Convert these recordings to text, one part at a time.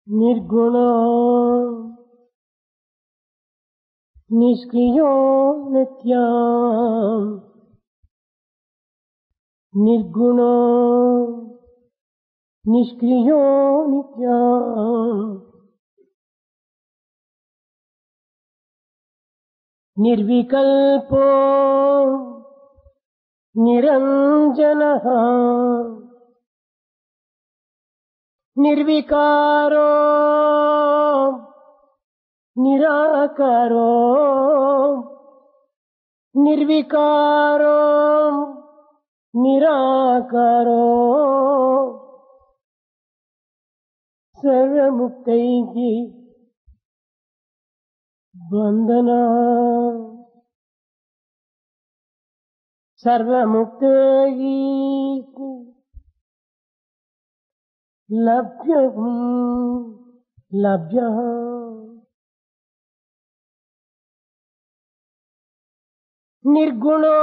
నిర్గుణ నిష్క్రియో నిత్య నిర్గుణ నిష్క్రియో నిత్య నిర్వికల్పో నిరంజనః నిర్వికారో నిరాకారో నిర్వికారో నిరాకారో సర్వముక్తైః బంధన సర్వముక్తైః లభ్యః నిర్గుణో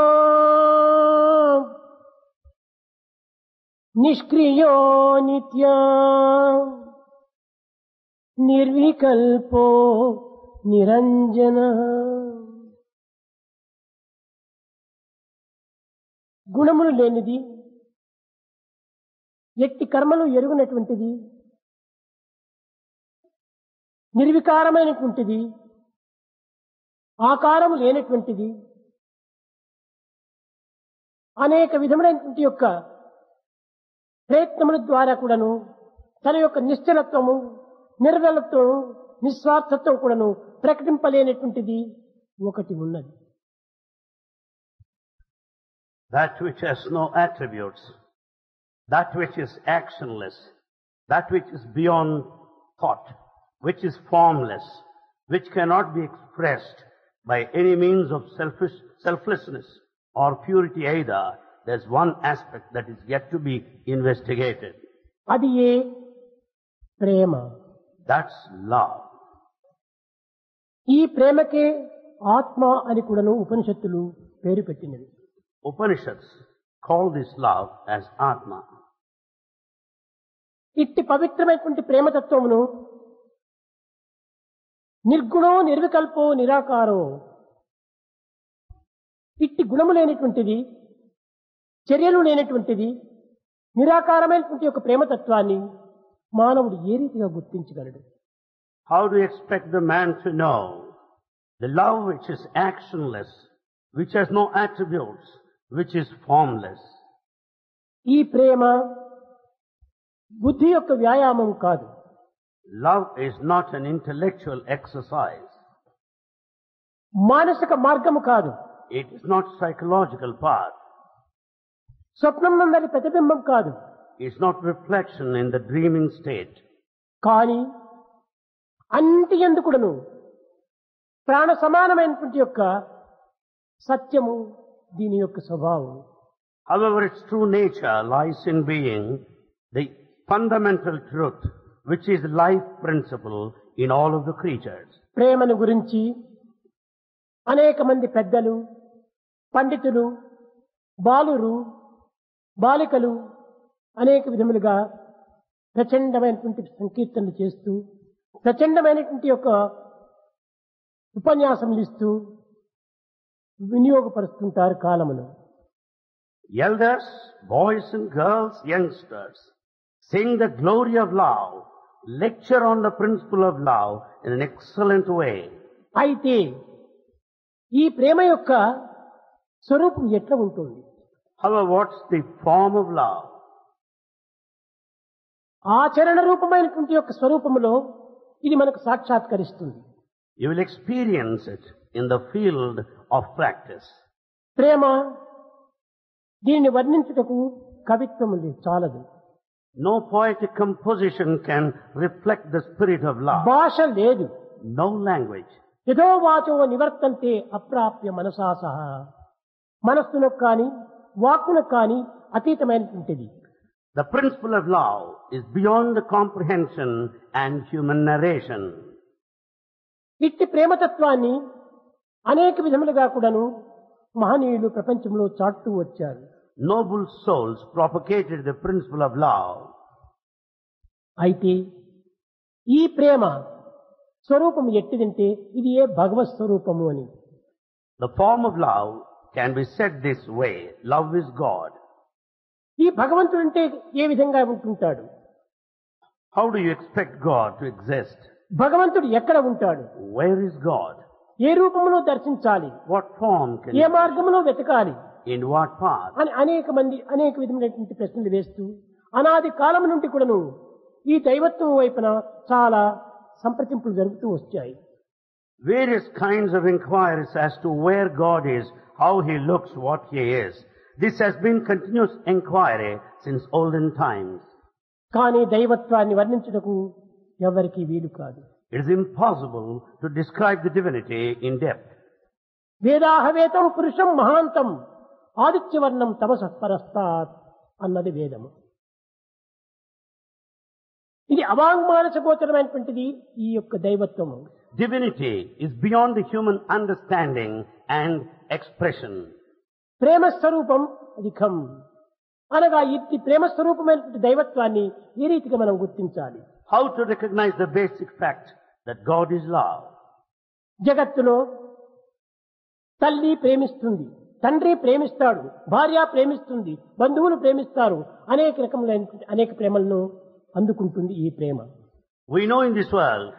నిష్క్రియో నిత్య నిర్వికల్పో నిరంజనః. గుణములు లేనిది, ఎట్టి కర్మలు ఎరుగునటువంటిది, నిర్వికారమైనటువంటిది, ఆకారము లేనటువంటిది, అనేక విధములైనటువంటి యొక్క ప్రయత్నముల ద్వారా కూడాను తన యొక్క నిశ్చలత్వము, నిర్మలత్వము, నిస్వార్థత్వం కూడాను ప్రకటింపలేనటువంటిది ఒకటి ఉన్నది. That which has no attributes, that which is actionless, that which is beyond thought, which is formless, which cannot be expressed by any means of selflessness or purity either. There's one aspect that is yet to be investigated. అది ఏ ప్రేమ. That's love. ఈ ప్రేమకే ఆత్మ అని కూడాను ఉపనిషత్తులు పేరు పెట్టినవి. Upanishads call this love as Atma. ఇట్టి పవిత్రమైనటువంటి ప్రేమతత్వమును నిర్గుణో నిర్వికల్పో నిరాకారో, ఇట్టి గుణము లేనటువంటిది, చర్యలు లేనటువంటిది, నిరాకారమైనటువంటి యొక్క ప్రేమతత్వాన్ని మానవుడు ఏ రీతిగా గుర్తించగలడు? How do you expect the man to know the love which is actionless, which has no attributes, which is formless? ఈ ప్రేమ బుద్ధి యొక్క వ్యాయామం కాదు. Love is not an intellectual exercise. మానసిక మార్గము కాదు. It is not psychological path. స్వప్నం నందరి ప్రతిబింబం కాదు. It's not reflection in the dreaming state. కానీ అన్నిటి యందు కూడాను ప్రాణ సమానమైనటువంటి యొక్క సత్యము దీని యొక్క స్వభావం. However, its true nature lies in being the fundamental truth, which is life principle in all of the creatures. ప్రేమను గురించి అనేక మంది పెద్దలు, పండితులు, బాలురు, బాలికలు అనేక విధములుగా ప్రచండమైనటువంటి సంకీర్తనలు చేస్తూ, ప్రచండమైనటువంటి యొక్క ఉపన్యాసములు ఇస్తూ వినియోగపరుస్తుంటారు కాలమును. Elders, boys and girls, youngsters sing the glory of love, lecture on the principle of love in an excellent way. అయితే ఈ ప్రేమ యొక్క స్వరూపం ఎట్లా ఉంటుంది? However, what's the form of love? ఆచరణ రూపమైనటువంటి యొక్క స్వరూపములో ఇది మనకు సాక్షాత్కరిస్తుంది. You will experience it in the field of practice. ప్రేమ దీనిని వర్ణించుటకు కవిత్వము చాలదు. No poetic composition can reflect the spirit of love. భాష లేదు. No language. యథో వాచో నివర్తంతే అప్రాప్య మనసా సహా. మనస్సునకు కానీ వాక్కునకు కానీ అతీతమైనటువంటిది. The principle of love is beyond the comprehension and human narration. ఇట్టి ప్రేమతత్వాన్ని అనేక విధములుగా కూడాను మహనీయులు ప్రపంచంలో చాటుతూ వచ్చారు. Noble souls propagated the principle of love. అయితే ఈ ప్రేమ స్వరూపం ఎట్టిదంటే ఇది ఏ భగవత్ స్వరూపము అని. The form of love can be said this way. Love is God. ఈ భగవంతుడు అంటే ఏ విధంగా ఉంటుంటాడు? How do you expect God to exist? భగవంతుడు ఎక్కడ ఉంటాడు? Where is God? ఏ రూపంలో దర్శించాలి? What form can A he మార్గంలో వెతకాలి in what path? అని అనేక మంది అనేక విధమైనటువంటి ప్రశ్నలు వేస్తూ అనాది కాలం నుండి కూడాను ఈ దైవత్వం వైపున చాలా సంప్రదింపులు జరుగుతూ వచ్చాయి. Various kinds of inquiries as to where God is, how he looks, what he is. This has been continuous inquiry since olden times. కానీ దైవత్వాన్ని వర్ణించుటకు ఎవరికి వీలు కాదు. It is impossible to describe the divinity in depth. వేదాహవేతం పురుషం మహాంతం ఆదిత్యవర్ణం తమసః పరస్తాత్ అన్నది వేదము. ఇది అవాంగ్మానస గోచరమైనటువంటిది ఈ యొక్క దైవత్వము. Divinity is beyond the human understanding and expression. ప్రేమ స్వరూపం అధికం అనగా ఇట్టి ప్రేమ స్వరూపమైనటువంటి దైవత్వాన్ని ఈ రీతిగా మనం గుర్తించాలి. How to recognize the basic fact that God is love? జగత్తులో తల్లి ప్రేమిస్తుంది, తండ్రి ప్రేమిస్తాడు, భార్య ప్రేమిస్తుంది, బంధువులు ప్రేమిస్తారు, అనేక రకములైన అనేక ప్రేమలను అందుకుంటుంది ఈ ప్రేమ. We know in this world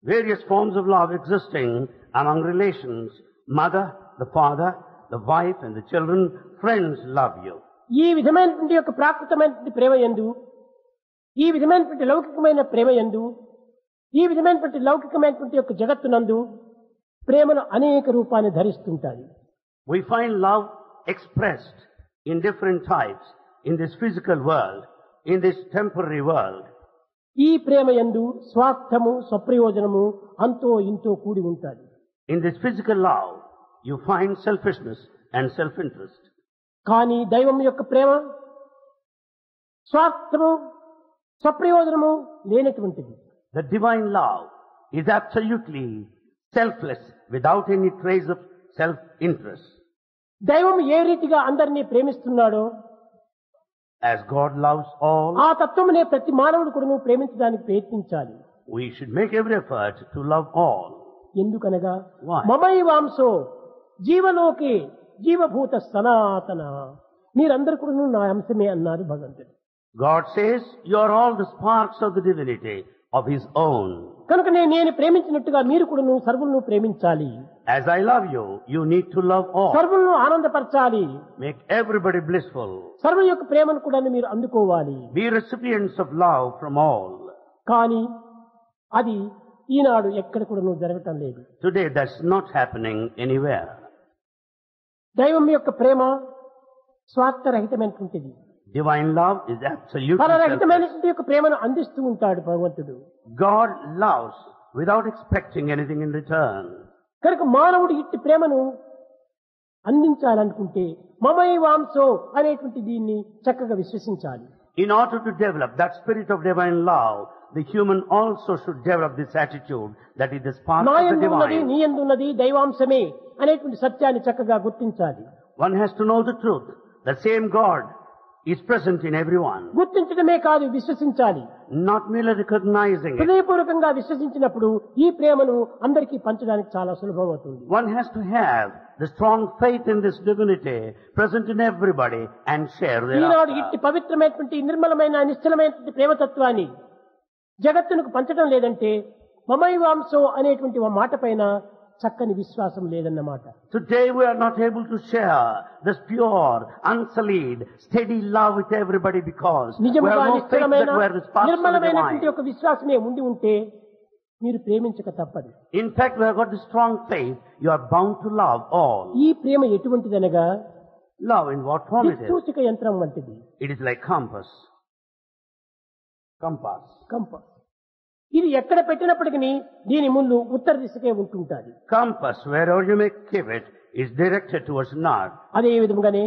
various forms of love existing among relations. Mother, the father, the wife and the children, friends love you. ఈ విధమైనటువంటి యొక్క ప్రాకృతమైనటువంటి ప్రేమ యందు, ఈ విధమైనటువంటి లౌకికమైన ప్రేమ యందు, ఈ విధమైనటువంటి లౌకికమైనటువంటి యొక్క జగత్తునందు ప్రేమను అనేక రూపాన్ని ధరిస్తుంటాయి. We find love expressed in different types in this physical world, in this temporary world. ఈ ప్రేమ యందు స్వార్థము స్వప్రయోజనము అంతో ఇంతో కూడి ఉంటాయి. In this physical love, you find selfishness and self-interest. కానీ దైవం యొక్క ప్రేమ స్వార్థము స్వప్రయోజనము లేనటువంటిది. The divine love is absolutely selfless, without any trace of self-interest. దైవం ఏ రీతిగా అందరినీ ప్రేమిస్తున్నాడో As God loves all, ఆ తత్వమునే ప్రతి మానవుడు కూడా ప్రేమించడానికి ప్రయత్నించాలి. we should make every effort to love all. ఎందుకనగా Why? మమైవాంసో జీవలోకే జీవభూత సనాతన, మీరందరూ కూడా నా అంశమే అన్నారు భగవంతుడు. God says, you are all the sparks of the divinity of His own. కనుక నేను ప్రేమించినట్టుగా మీరు కూడా సర్వులను ప్రేమించాలి. As I love you, you need to love all. సర్వులను ఆనందపరచాలి. Make everybody blissful. సర్వుల యొక్క ప్రేమను కూడా మీరు అందుకోవాలి. Be recipients of love from all. కానీ అది ఈనాడు ఎక్కడ కూడా జరగటం లేదు. Today that's not happening anywhere. దైవం యొక్క ప్రేమ స్వార్థరహితమైనటువంటిది. Divine love is absolutely selfless. ఫలరహితమైనటువంటి యొక్క ప్రేమను అందిస్తూ ఉంటాడు భగవంతుడు. God loves without expecting anything in return. కనుక మానవుడు ఇట్టి ప్రేమను అందించాలనుకుంటే మమైవాంసో అనేటువంటి దీన్ని చక్కగా విశ్వసించాలి. In order to develop that spirit of divine love, the human also should develop this attitude that is the spark నా of the యందు ఉన్నది divine. నీ యందు ఉన్నది దైవాంశమే అనేటువంటి సత్యాన్ని చక్కగా గుర్తించాలి. One has to know the truth. The same God is present in everyone. గుర్తించడమే కాదు, విశ్వసించాలి. Not merely recognizing it. హృదయపూర్వకంగా విశ్వసించినప్పుడు ఈ ప్రేమను అందరికీ పంచడానికి చాలా సులభమవుతుంది. One has to have the strong faith in this divinity present in everybody and share Eenadu thereafter. ఇట్టి పవిత్రమైనటువంటి నిర్మలమైన నిశ్చలమైనటువంటి ప్రేమతత్వాన్ని జగత్తునకు పంచడం లేదంటే మమైవాంశో అనేటువంటి ఒక మాట పైన చక్కని విశ్వాసం లేదన్నమాట. Today we are not able to share this pure, unsullied, steady love with everybody because we నిజముగా have no faith నిశ్చలమైన that we are the sparks of the నిర్మలమైనటువంటి divine. ఒక విశ్వాసమే ఉండి ఉంటే మీరు ప్రేమించక తప్పదు. In fact, we have got the strong faith. You are bound to love all. ఈ ప్రేమ ఎటువంటిదనగా Love in what form it is? దిక్సూచిక యంత్రం వంటిది. It is like compass. Compass. కంప ఇది ఎక్కడ పెట్టినప్పటికీ దీని ముందు ఉత్తర దిశకే ఉంటుంటాది. Compass, wherever you may keep it, is directed towards north. అదే విధముగానే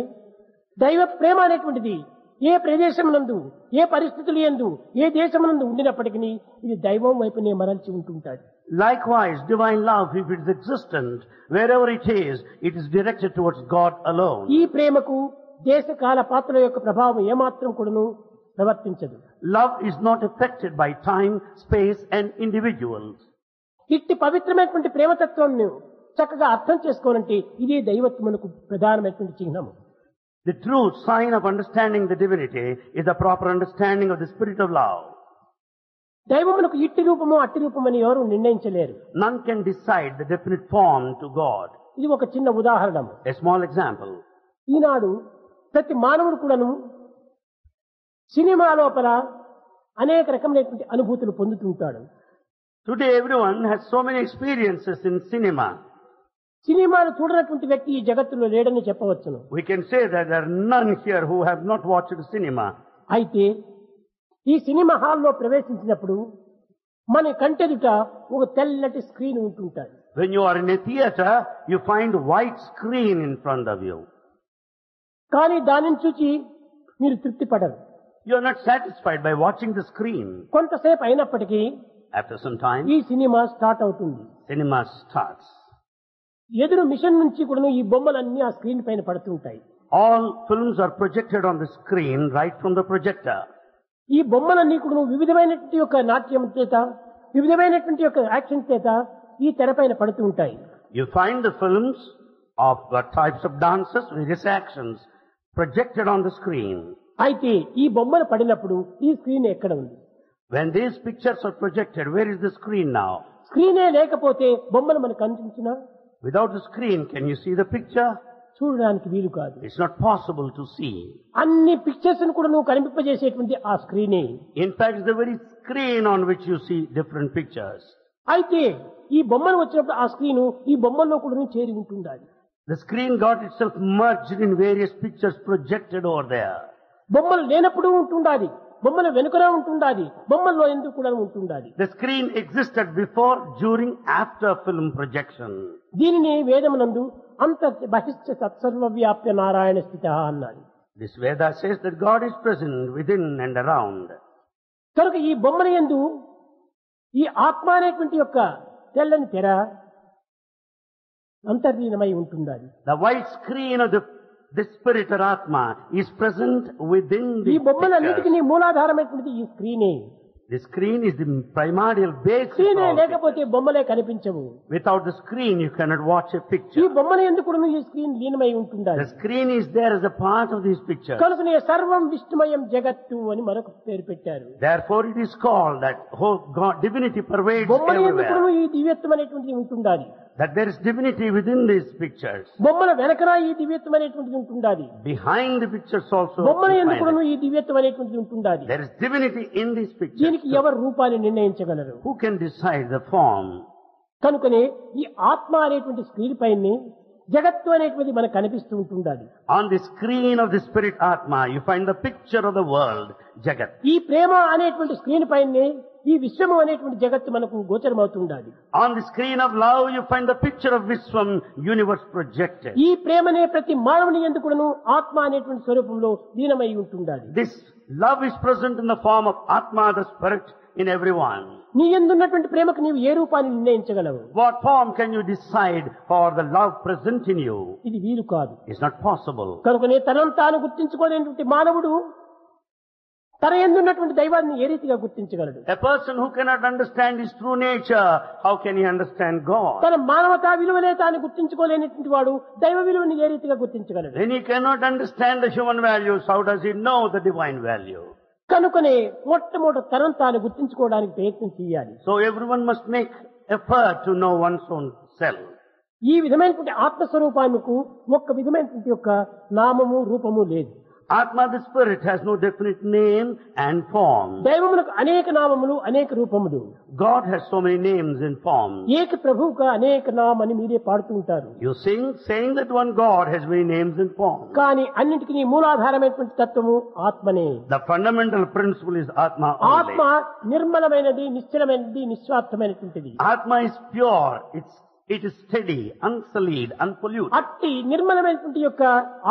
దైవ ప్రేమ అనేటువంటిది ఏ ప్రదేశమునందు ఏ పరిస్థితులు యందు ఏ దేశమునందు ఉండినప్పటికీ ఇది దైవం వైపునే మరల్చి ఉంటుంటాడు. Likewise, divine love, if it is existent, wherever it is directed towards God alone. ఈ ప్రేమకు దేశ కాల పాత్రల యొక్క ప్రభావం ఏమాత్రం కూడాను ప్రవర్తించదు. Love is not affected by time, space and individuals. ఇట్టి పవిత్రమైనటువంటి ప్రేమతత్వాన్ని చక్కగా అర్థం చేసుకోవాలంటే ఇదే దైవత్వమునకు ప్రధానమైనటువంటి చిహ్నము. The true sign of understanding the divinity is the proper understanding of the spirit of love. దైవమునకు ఇట్టి రూపము అట్టి రూపమని ఎవరు నిర్ణయించలేరు. None can decide the definite form to God. ఇది ఒక చిన్న ఉదాహరణ. A small example. ఈనాడు ప్రతి మానవుడు కూడాను సినిమా లోపల అనేక రకమైనటువంటి అనుభూతులు పొందుతుంటాడు. Today everyone has so many experiences in cinema. సినిమాను చూడనటువంటి వ్యక్తి ఈ జగత్తులో లేడని చెప్పవచ్చును. We can say that there are none here who have not watched cinema. అయితే ఈ సినిమా హాల్లో ప్రవేశించినప్పుడు మన కంటెదుట ఒక తెల్లటి screen ఉంటుంటాడు. When you are in a theater, you find white screen in front of you. కానీ దానిని చూచి మీరు తృప్తి పడరు. You are not satisfied by watching the screen. కొంతసేపు అయినప్పటికీ After some time, ఈ సినిమా స్టార్ట్ అవుతుంది. cinema starts. ఎదురు మిషన్ నుంచి కూడా ఈ బొమ్మలన్నీ ఆ స్క్రీన్ పైన పడుతుంటాయి. All films are projected on the screen right from the projector. ఈ బొమ్మలన్నీ కూడా వివిధమైనటువంటి యొక్క నాట్యం చేత, వివిధమైనటువంటి యొక్క యాక్షన్ చేత ఈ తెరపైన పడుతూ ఉంటాయి. You find the films of types of dances, various actions projected on the screen. అయితే ఈ బొమ్మలు పడినప్పుడు ఈ స్క్రీన్ ఎక్కడ ఉంది? When these pictures are projected, where is the screen now? స్క్రీనే లేకపోతే బొమ్మలు మనకు కనిపించినా Without the screen, can you see the picture? చూడడానికి వీలు కాదు. It's not possible to see. అన్ని పిక్చర్స్ కూడా నువ్వు కనిపింపజేసేటువంటి ఆ స్క్రీనే. In fact, it's the very screen on which you see different pictures. అయితే ఈ బొమ్మలు వచ్చినప్పుడు ఆ స్క్రీను ఈ బొమ్మల్లో కూడా చేరి ఉంటుండాలి. The screen got itself merged in various pictures projected over there. బొమ్మలు లేనప్పుడు ఉంటుండాలి, బొమ్మల వెనుకనే ఉంటుండాలి, బొమ్మల్లో ఎందుకు కూడా ఉంటుండాలి. The screen existed before, during, after film projection. దీనిని వేదమునందు అంత బహిష్ట సత్సర్వ వ్యాప్య నారాయణ స్థిత అన్నాడు. This Veda says that God is present within and around. కనుక ఈ బొమ్మల యందు ఈ ఆత్మ అనేటువంటి యొక్క తెల్లని తెర అంతర్లీనమై ఉంటుండాలి. The white screen of the spirit or Atma is present within ఈ the బొమ్మలన్నిటికీ pictures. మూలాధారమైనటువంటి ఈ స్క్రీనే. The screen is the primordial basis of స్క్రీనే all లేకపోతే pictures. బొమ్మలే కనిపించవు. Without the screen, you cannot watch a ఈ picture. బొమ్మల ఎందుకు కూడా ఈ స్క్రీన్ లీనమై ఉంటుండాలి. The screen is there as a part of these pictures. కనుకనే సర్వం విష్ణుమయం జగత్తు అని మరొక పేరు పెట్టారు. Therefore, it is called that whole God, divinity pervades బొమ్మల ఎందుకు everywhere. ఈ దివ్యత్వం అనేటువంటిది ఉంటుండాలి. That there is divinity within these pictures. బొమ్మల వెనకన ఈ దివ్యత్వం అనేటువంటిది ఉంటుండాలి. Behind the pictures also. బొమ్మల you ఎందుకు find it. ఈ దివ్యత్వం అనేటువంటిది ఉంటుండాలి. There is divinity in these pictures. దీనికి ఎవరు రూపాన్ని నిర్ణయించగలరు? Who can decide the form? కనుకనే ఈ ఆత్మ అనేటువంటి స్క్రీన్ పైన జగత్తు అనేటువంటిది మనకు కనిపిస్తూ ఉంటుండాలి. On the screen of the spirit Atma, you find the picture of the world, Jagat. ఈ ప్రేమ అనేటువంటి స్క్రీన్ పైన ఈ విశ్వము అనేటువంటి జగత్తు మనకు గోచరమవుతుండాలి. On the screen of love, you find the picture of Vishwam, universe projected. ఈ ప్రేమనే ప్రతి మానవుని ఎందుకును ఆత్మ అనేటువంటి స్వరూపంలో లీనమై ఉంటుండాలి. This love is present in the form of Atma, the spirit, in everyone. నీ యందున్నటువంటి ప్రేమకు నీవు ఏ రూపాన్ని నిర్ణయించగలవు? What form can you decide for the love present in you? ఇది వీలు కాదు. It's not possible. కనుకనే తనను తాను గుర్తించుకోలేనటువంటి మానవుడు తన యందున్నటువంటి దైవాన్ని ఏ రీతిగా గుర్తించగలడు? A person who cannot understand his true nature, how can he understand God? తన మానవతా విలువలే తాను గుర్తించుకోలేనటువంటి వాడు దైవ విలువని ఏ రీతిగా గుర్తించగలడు? When he cannot understand the human values, how does he know the divine value? కనుకనే మొట్టమొదట తనను తాను గుర్తించుకోవడానికి ప్రయత్నం చేయాలి. So everyone must make effort to know one's own self. ఈ విధమైనటువంటి ఆత్మస్వరూపానికి ఒక్క విధమైనటువంటి యొక్క నామము రూపము లేదు. Atma, the spirit, has no definite name and form. దైవములకు అనేక నామములు అనేక రూపములు. God has so many names and forms. ఏక ప్రభువుక అనేక నామని మీరే పాడుతూ ఉంటారు. You sing saying that one God has many names and forms. కానీ అన్నింటికి మూలాధారమైనటువంటి తత్వము ఆత్మనే. The fundamental principle is Atma ఆత్మ only. నిర్మలమైనది, నిశ్చలమైనది, నిస్వార్థమైనటువంటిది. Atma is pure, it's It is steady, unsullied, unpolluted. అట్టి నిర్మలమైనటువంటి యొక్క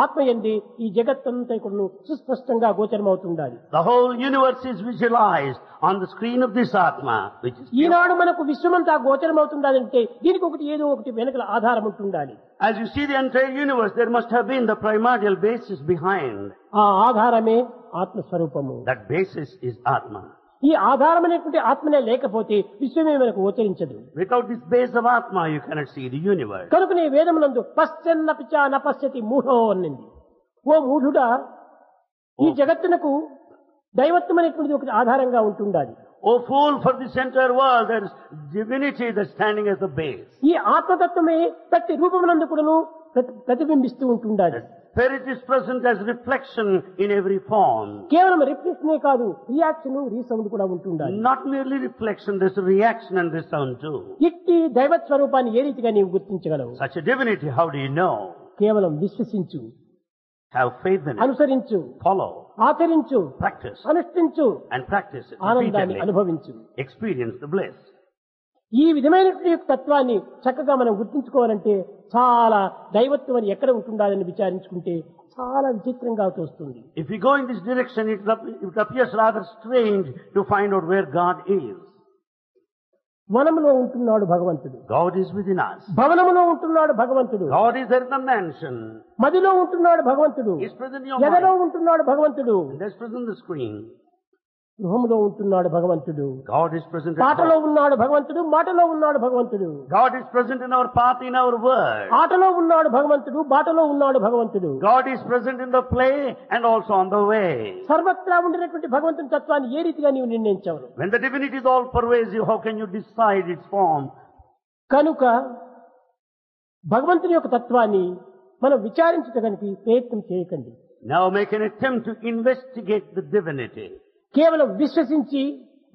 ఆత్మయందే ఈ జగత్తంతా కూడా సుస్పష్టంగా గోచరమవుతుండాలి. The whole universe is visualized on the screen of this Atma, which is pure. ఈనాడు మనకు విశ్వమంతా గోచరమవుతుండాలంటే దీనికి ఒకటి ఏదో ఒకటి వెనకల ఆధారం ఉంటుండాలి. As you see the entire universe, there must have been the primordial basis behind. ఆ ఆధారమే ఆత్మస్వరూపము. That basis is Atma. ఈ ఆధారమైనటువంటి ఆత్మనే లేకపోతే విశ్వమే మనకు గోచరించదు. Without this base of Atma, you cannot see the universe. కనుకనే వేదమునందు పశ్చన్నపిచ నపశ్యతి మూఢో అన్నది. ఓ మూఢుడా, ఈ జగత్తునకు దైవత్వమైనటువంటిది ఒకటి ఆధారంగా ఉంటుండాలి. Oh fool, for this entire world there is divinity that's standing as the base. ఈ ఆత్మతత్వమే ప్రతి రూపమునందు కూడాను ప్రతిబింబిస్తూ ఉంటుండాలి. Spirit is present as reflection in every form. కేవలం రిఫ్లెక్షనే కాదు, రియాక్షన్ రీసౌండ్ కూడా ఉంటుండాలి. Not merely reflection, there's a reaction and resound too. ఇట్టి దైవ స్వరూపాన్ని ఏ రీతిగా నీవు గుర్తించగలవు? Such a divinity, how do you know? కేవలం విశ్వసించు, Have faith in it, అనుసరించు, follow, ఆచరించు, practice, అనుష్ఠించు, and practice it ఆనందాన్ని repeatedly. అనుభవించు. Experience the bliss. ఈ విధమైనటువంటి తత్వాన్ని చక్కగా మనం గుర్తించుకోవాలంటే చాలా దైవత్వం అని ఎక్కడ ఉంటుండాలని విచారించుకుంటే చాలా విచిత్రంగా తోస్తుంది. If we go in this direction, it appears rather strange to find out where God is. వనములో ఉంటున్నాడు భగవంతుడు. God is within us. భవనములో ఉంటున్నాడు భగవంతుడు. God is there in the mansion. మదిలో ఉంటున్నాడు భగవంతుడు. He is present in your ఎదలో mind. ఉంటున్నాడు భగవంతుడు. And there is present in the screen. గృహములో ఉంటున్నాడు భగవంతుడు. God is present at పాటలో home. ఉన్నాడు భగవంతుడు, మాటలో ఉన్నాడు భగవంతుడు. God is present in our path, in our word. ఆటలో ఉన్నాడు భగవంతుడు, బాటలో ఉన్నాడు భగవంతుడు. God is present in the play and also on the way. సర్వత్రా ఉండినటువంటి భగవంతుని తత్వాన్ని ఏ రీతిగా నీవు నిర్ణయించావు? When the divinity is all pervasive, how can you decide its form? కనుక భగవంతుని యొక్క తత్వాన్ని మనం విచారించడానికి ప్రయత్నం చేయకండి. Now make an attempt to investigate the divinity. కేవలం విశ్వసించి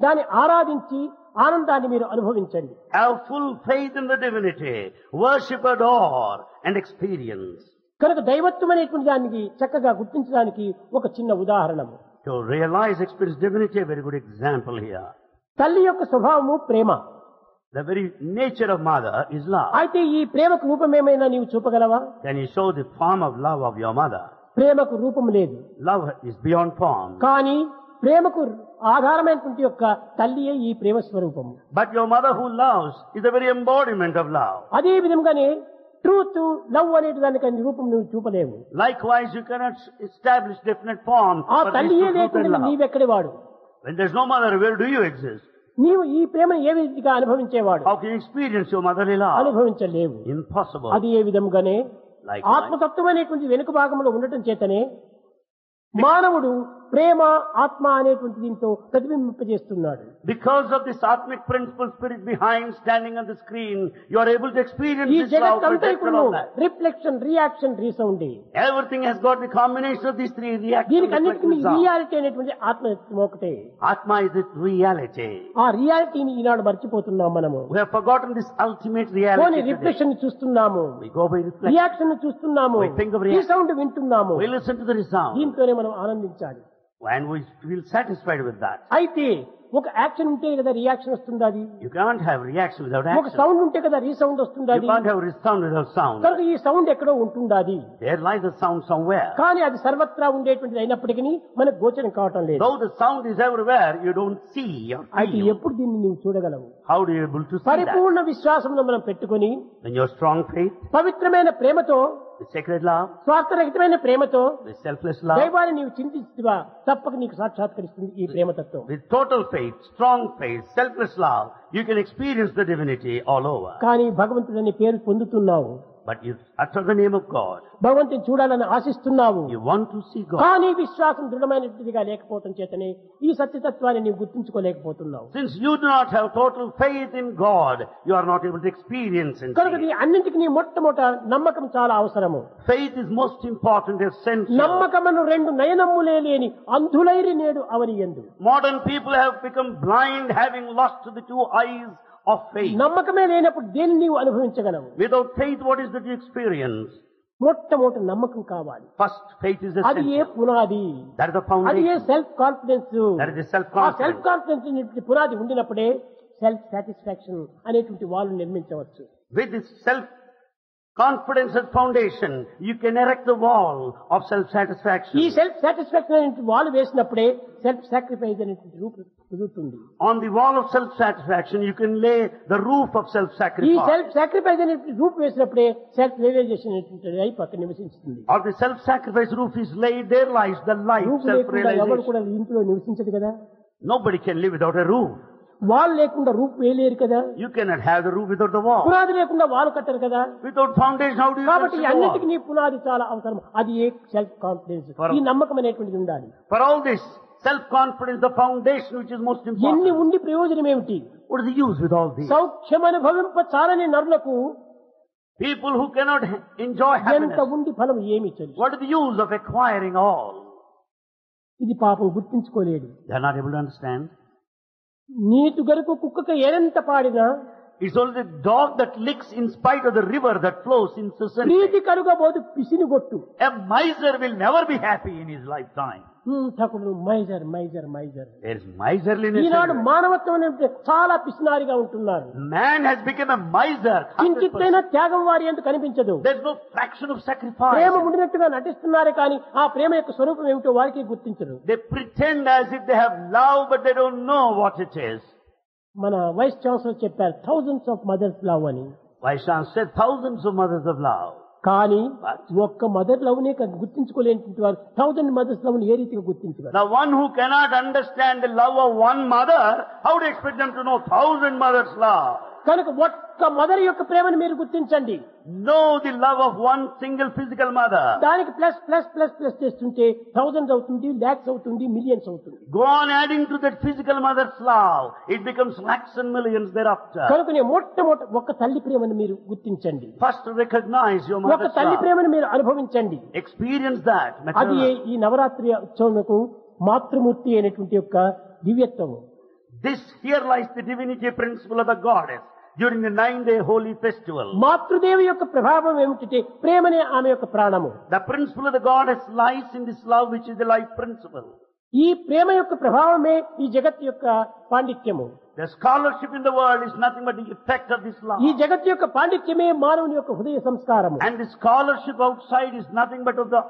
దాన్ని ఆరాధించి ఆనందాన్ని మీరు అనుభవించండి. Have full faith in the divinity. Worship, adore, and experience. కనుక దైవత్వం అనేటువంటి దానికి చక్కగా గుర్తించడానికి ఒక చిన్న ఉదాహరణ. To realize, experience divinity, a very good example here. తల్లి యొక్క స్వభావము ప్రేమ. The very nature of mother is love. అయితే ఈ ప్రేమకు రూపమేమైనా నీవు చూపగలవా? Can you show the form of love of your mother? ప్రేమకు రూపం లేదు. Love is beyond form. కానీ ప్రేమకు ఆధారమైనటువంటి యొక్క తల్లియే ఈ ప్రేమ స్వరూపము. But your mother who loves is the very embodiment of love. అదే విధంగానే ట్రూత్, లవ్ అనేటి దానికి రూపం నువ్వు చూపలేవు. Likewise, you cannot establish definite form. ఆ for this తల్లియే truth and లేకుండా love. నీవెక్కడి వాడు? When there's no mother, where do you exist? నీవు ఈ ప్రేమను ఏ విధంగా అనుభవించేవాడు? How can you experience your motherly love? అనుభవించలేవు. Impossible. అది ఏ విధంగానే Likewise, ఆత్మతత్వం అనేటువంటి వెనుక భాగంలో ఉండటం చేతనే మానవుడు ప్రేమ, ఆత్మ అనేటువంటి దీంతో ప్రతిబింబింపజేస్తున్నాడు. because of this atmic principle spirit behind standing on the screen, you are able to experience ఈ this love, జగత్తంతా project and all that. Reflection, reaction, resound. Everything has got the combination of these three reactions. దీనికి అన్నిటికీ reflection, sound. Reality అనేటువంటి ఆత్మ ఒకటే. Atma is its reality. ఆ రియాలిటీని ఈనాడు మర్చిపోతున్నాం మనము. We have forgotten this ultimate పోనీ reality today. రిఫ్లెక్షన్ చూస్తున్నాము, We go by reflection. Reaction చూస్తున్నాము, We think of reaction. Resound వింటున్నాము. We listen to the resound. దీంతోనే మనం ఆనందించాలి. And we feel satisfied with that. అయితే ఒక యాక్షన్ ఉంటే కదా రియాక్షన్ వస్తుంది. అది You can't have reaction without ఒక action. సౌండ్ ఉంటే కదా రీసౌండ్ వస్తుంది. You అది can't have resound without sound. కనుక ఈ సౌండ్ ఎక్కడో ఉంటుండాది. There lies a sound somewhere. కానీ అది సర్వత్రా ఉండేటువంటిది అయినప్పటికీ మనకు గోచరం కావటం లేదు. Though the sound is everywhere, you don't see or అయితే feel. ఎప్పుడు దీన్ని నీవు చూడగలవు? How do you able to see that? పరిపూర్ణ విశ్వాసంలో మనం పెట్టుకొని When your strong faith, పవిత్రమైన ప్రేమతో, with sacred love, స్వార్థరహితమైన ప్రేమతో with selfless love, దైవాన్ని నీవు చింతిస్తువా తప్పక నీకు సాక్షాత్కరిస్తుంది ఈ ప్రేమతత్వం. with total faith, strong faith, selfless love, you can experience the divinity all over. కానీ భగవంతుడని పేరు పొందుతున్నావు, But you utter the name of God. భగవంతుని చూడాలని ఆశిస్తున్నావు. You want to see God. కానీ విశ్వాసం దృఢమైనదిగా లేకపోవటం చేతనే ఈ సత్యతత్వాన్ని నీవు గుర్తించుకోలేకపోతున్నావు. Since you do not have total faith in God, you are not able to experience and కనుక see. నీ అన్నింటికి నీ మొట్టమొదట నమ్మకం చాలా అవసరము. Faith is most important, essential. నమ్మకమును రెండు నయనమ్ములే లేని అంధులైరి నేడు అవనియందు. Modern people have become blind, having lost the two eyes of faith. నమ్మకమే లేనప్పుడు దేన్ని నీవు అనుభవించగలవు? Without faith, what is that you experience? మొట్టమొదటి నమ్మకం కావాలి. First, faith is అది ఏ essential. పునాది, That is the అది ఏ foundation. Self confidence. That is the ఆ self-confidence. సెల్ఫ్ కాన్ఫిడెన్స్ పునాది ఉండినప్పుడే సెల్ఫ్ సాటిస్ఫాక్షన్ అనేటువంటి వాళ్ళు నిర్మించవచ్చు. With this self-confidence as foundation, you can erect the wall of ఈ self-satisfaction. సెల్ఫ్ సాటిస్ఫాక్షన్ అనేటువంటి వాళ్ళు వేసినప్పుడే సెల్ఫ్ సాక్రిఫైస్ అనేటువంటి రూపు కుదురుతుంది. On the wall of self-satisfaction, you can lay the roof of ఈ self-sacrifice. సెల్ఫ్ సాక్రిఫైస్ అనేటువంటి రూపు వేసినప్పుడే సెల్ఫ్ రియలైజేషన్ అనేటువంటి అయి పక్కన నివసించుతుంది. Or the self-sacrifice roof is laid, there lies the life, రూపు లేకుండా ఎవరు self-realization. కూడా ఇంట్లో నివసించదు కదా. Nobody can live without a roof. Wall లేకుండా రూపు వేయలేరు కదా. You cannot have the roof without the wall. పునాది లేకుండా వాల్ కట్టరు కదా. Without foundation, how do you కాబట్టి construct a wall? అన్నిటికీ నీ పునాది చాలా అవసరం. అది ఏ సెల్ఫ్ కాన్ఫిడెన్స్, ఈ నమ్మకం అనేటువంటిది ఉండాలి. For all this, self-confidence, the foundation which is most ఎన్ని important. ఉండి ప్రయోజనం ఏమిటి? What is the use with all this? సౌఖ్యం అనుభవింప చాలని నరులకు People who cannot enjoy ఎంత happiness, ఉండి ఫలం ఏమి తెలుసు? what is the use of acquiring all? ఇది పాపం గుర్తించుకోలేడు. They are not able to understand. నీటి గరుకు కుక్కకు ఏరెంత పాడినా It's only the dog that licks in spite of the river that flows incessantly. ప్రీతి కలుగబోదు పిసిని గొట్టు. A miser will never be happy in his lifetime. ఠకుడు miser miser miser. There is miserliness. ఈనాడు everywhere. మానవత్వం అనేది చాలా పిసినారిగా ఉంటున్నారు. Man has become a miser. 100%. కించిత్తైనా త్యాగం వారి ఎంత కనిపించదు. There's no fraction of sacrifice. ప్రేమ ఉండినట్టుగా నటిస్తున్నారే కానీ ఆ ప్రేమ యొక్క స్వరూపం ఏమిటో వారికి గుర్తించరు. They pretend as if they have love, but they don't know what it is. మన వైస్ ఛాన్సలర్ చెప్పారు థౌజండ్స్ ఆఫ్ మదర్స్ లవ్ అని. Vaishnav said thousands of mothers of love. కానీ ఒక్క మదర్ లవ్ నే గుర్తించుకోలేని వారు 1000 మదర్స్ లవ్ ఏ రీతిగా గుర్తించగలరు? The one who cannot understand the love of one mother, how do you expect them to know 1000 mothers' love? కనుక ఒక్క mother యొక్క ప్రేమను మీరు గుర్తించండి. Know the love of one single physical mother. దానికి ప్లస్ ప్లస్ ప్లస్ ప్లస్ చేస్తుంటే thousands అవుతుంది, లాక్స్ అవుతుంది, మిలియన్స్ అవుతుంది. Go on adding to that physical mother's love. It becomes lakhs and millions thereafter. కనుక మొట్టమొదటి ఒక్క తల్లి ప్రేమను మీరు గుర్తించండి. First recognize your ఒక్క mother's తల్లి love. ప్రేమను మీరు అనుభవించండి. Experience that. అది maternal. ఈ నవరాత్రి ఉత్సవములకు మాతృమూర్తి అయినటువంటి యొక్క దివ్యత్వము. This here lies the divinity principle of the goddess during the 9-day holy festival. మాతృదేవి యొక్క ప్రభావం ఏమిటంటే ప్రేమనే ఆమె యొక్క ప్రాణము. The principle of the goddess lies in this love which is the life principle. ఈ ప్రేమ యొక్క ప్రభావమే ఈ జగత్ యొక్క పాండిత్యము. The scholarship in the world is nothing but the effect of this love. ఈ జగత్ యొక్క పాండిత్యమే మానవుని యొక్క హృదయ సంస్కారము. And the scholarship outside is nothing but of the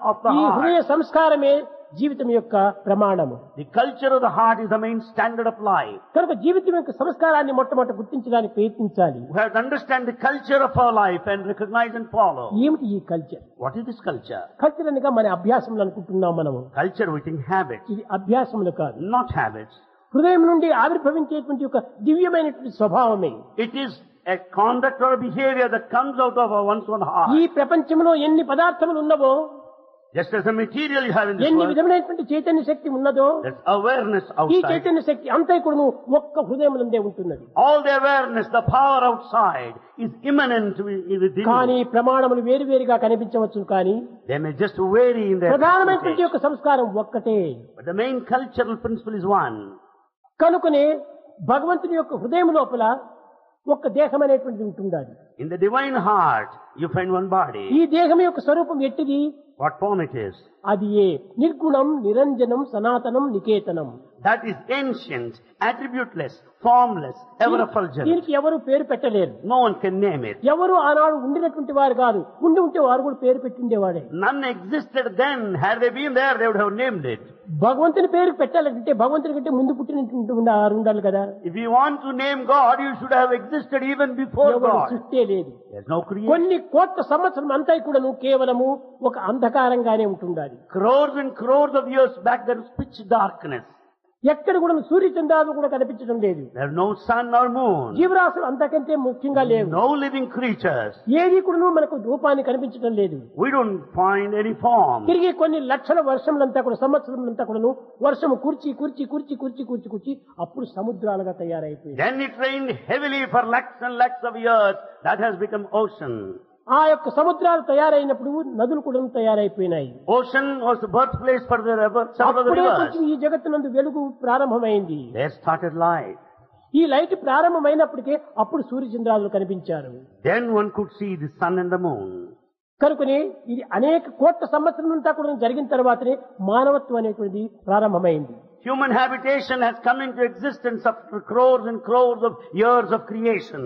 ఈ హృదయ heart. సంస్కారమే జీవితం యొక్క ప్రమాణము. The culture of the heart is the main standard of life. కనుక జీవితం యొక్క సంస్కారాన్ని మొట్టమొదట గుర్తించడానికి ప్రయత్నించాలి. We have to understand the culture of our life and recognize and follow. ఏమిటి ఈ culture? What is this culture? Culture అనగా మన అభ్యాసములు అనుకుంటున్నాం మనము. Culture we think habits, ఇది అభ్యాసములు కాదు. not habits. హృదయం నుండి ఆవిర్భవించేటువంటి ఒక దివ్యమైనటువంటి స్వభావమే. It is a conduct or a behavior that comes out of one's own heart. ఈ ప్రపంచంలో ఎన్ని పదార్థములు ఉన్నవో, Just as the material you have in this ఎన్ని world, విధమైనటువంటి చైతన్య శక్తి ఉన్నదో, there's awareness ఈ outside. చైతన్య శక్తి అంతా కూడా ఒక్క హృదయమునందే ఉంటున్నది. All the awareness, the power outside is immanent within కానీ you. ప్రమాణములు వేరువేరుగా కనిపించవచ్చు, కానీ They may just vary in their ప్రధానమైనటువంటి presentation. యొక్క సంస్కారం ఒక్కటే. But the main cultural principle is one. కనుకనే భగవంతుని యొక్క హృదయం లోపల ఒక్క దేహం అనేటువంటిది ఉంటుండాలి. In the divine heart, you find one body. ఈ దేహం యొక్క స్వరూపం ఎట్టిది? What form it is? అది ఏ నిర్గుణం, నిరంజనం, సనాతనం, Niketanam. That is ancient, attributeless, formless, ever effulgent. దీనికి ఎవరు పేరు పెట్టలేరు. No one can name it. ఎవరు ఆనాడు ఉండినటువంటి వారు కాదు. ఉంటే వారు కూడా పేరు పెట్టిండేవాడే. None existed then. Had they been there, they would have named it. భగవంతుని పేరు పెట్టాలంటే భగవంతుని కంటే ముందు పుట్టినటువంటి వారు ఉండాలి కదా. If you want to name God, you should have existed even before ఎవరు God. సృష్టే లేదు. There's no creation. కొన్ని కోట్ల సంవత్సరం అంతా కూడాను కేవలము ఒక అంధకారంగానే ఉంటుండాలి. Crores and crores of years back, there was pitch darkness. ఎక్కడ కూడా సూర్య చంద్రాలు కూడా కనిపించడం లేదు. There's no sun or moon. జీవరాశులు అంతకంటే ముఖ్యంగా లేవు. No living creatures. ఏది కూడా మనకు రూపాన్ని కనిపించడం లేదు. We don't find any form. తిరిగి కొన్ని లక్షల వర్షములంతా కూడా సంవత్సరంలంతా కూడాను వర్షము కూర్చి కూర్చి కూర్చి కూర్చి కూర్చి కూర్చి అప్పుడు సముద్రాలుగా తయారైపోయింది. Then it rained heavily for lakhs and lakhs of years. That has become ocean. ఆ యొక్క సముద్రాలు తయారైనప్పుడు నదులు కూడా తయారైపోయినాయి. Ocean was the birthplace for the river, several of the అప్పుడే rivers. కొంచెం ఈ జగత్తునందు వెలుగు ప్రారంభమైంది. There started light. ఈ లైట్ ప్రారంభమైనప్పటికే అప్పుడు సూర్య చంద్రాలు కనిపించారు. Then one could see the sun and the moon. కనుకనే ఇది అనేక కోట్ల సంవత్సరం అంతా కూడా జరిగిన తర్వాతనే మానవత్వం అనేటువంటిది ప్రారంభమైంది. Human habitation has come into existence after crores and crores of years of creation.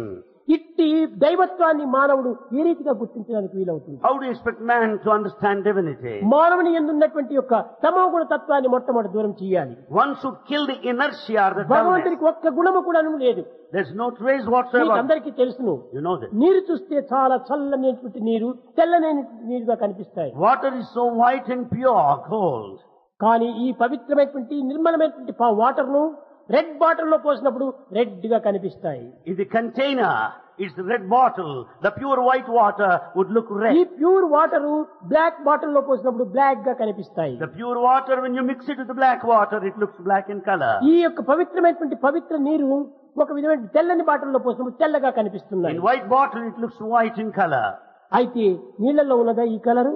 ఇట్టి దైవత్వాన్ని మానవుడు ఏ రీతిగా గుర్తించడానికి వీలవుతుంది? How do you expect man to understand divinity? మానవుని ఎందున్నటువంటి యొక్క తమోగుణ తత్వాన్ని మొట్టమొదటి దూరం చేయాలి. One should kill the inertia, the dullness. భగవంతునికి ఒక్క గుణము కూడా లేదు. There's no trace మీకు whatsoever. అందరికీ తెలుసును. You know this. నీరు చూస్తే చాలా చల్లనేటువంటి నీరు, తెల్లనేటువంటి నీరుగా కనిపిస్తాయి. Water is so white and pure, gold. కానీ ఈ పవిత్రమైనటువంటి నిర్మలమైనటువంటి వాటర్ ను రెడ్ బాటిల్ లో పోసినప్పుడు రెడ్ గా కనిపిస్తాయి. In the container, it's the red bottle. The pure white water would look ఈ red. Pure water black bottle లో పోసినప్పుడు బ్లాక్ గా కనిపిస్తాయి. The pure water, when you mix it with the black water, it looks black in color. ఈ యొక్క పవిత్రమైనటువంటి పవిత్ర నీరు ఒక విధమైన తెల్లని బాటిల్ లో పోసినప్పుడు తెల్లగా కనిపిస్తున్నాయి. In white bottle, it looks white in color. అయితే నీళ్లలో ఉన్నదా ఈ colour?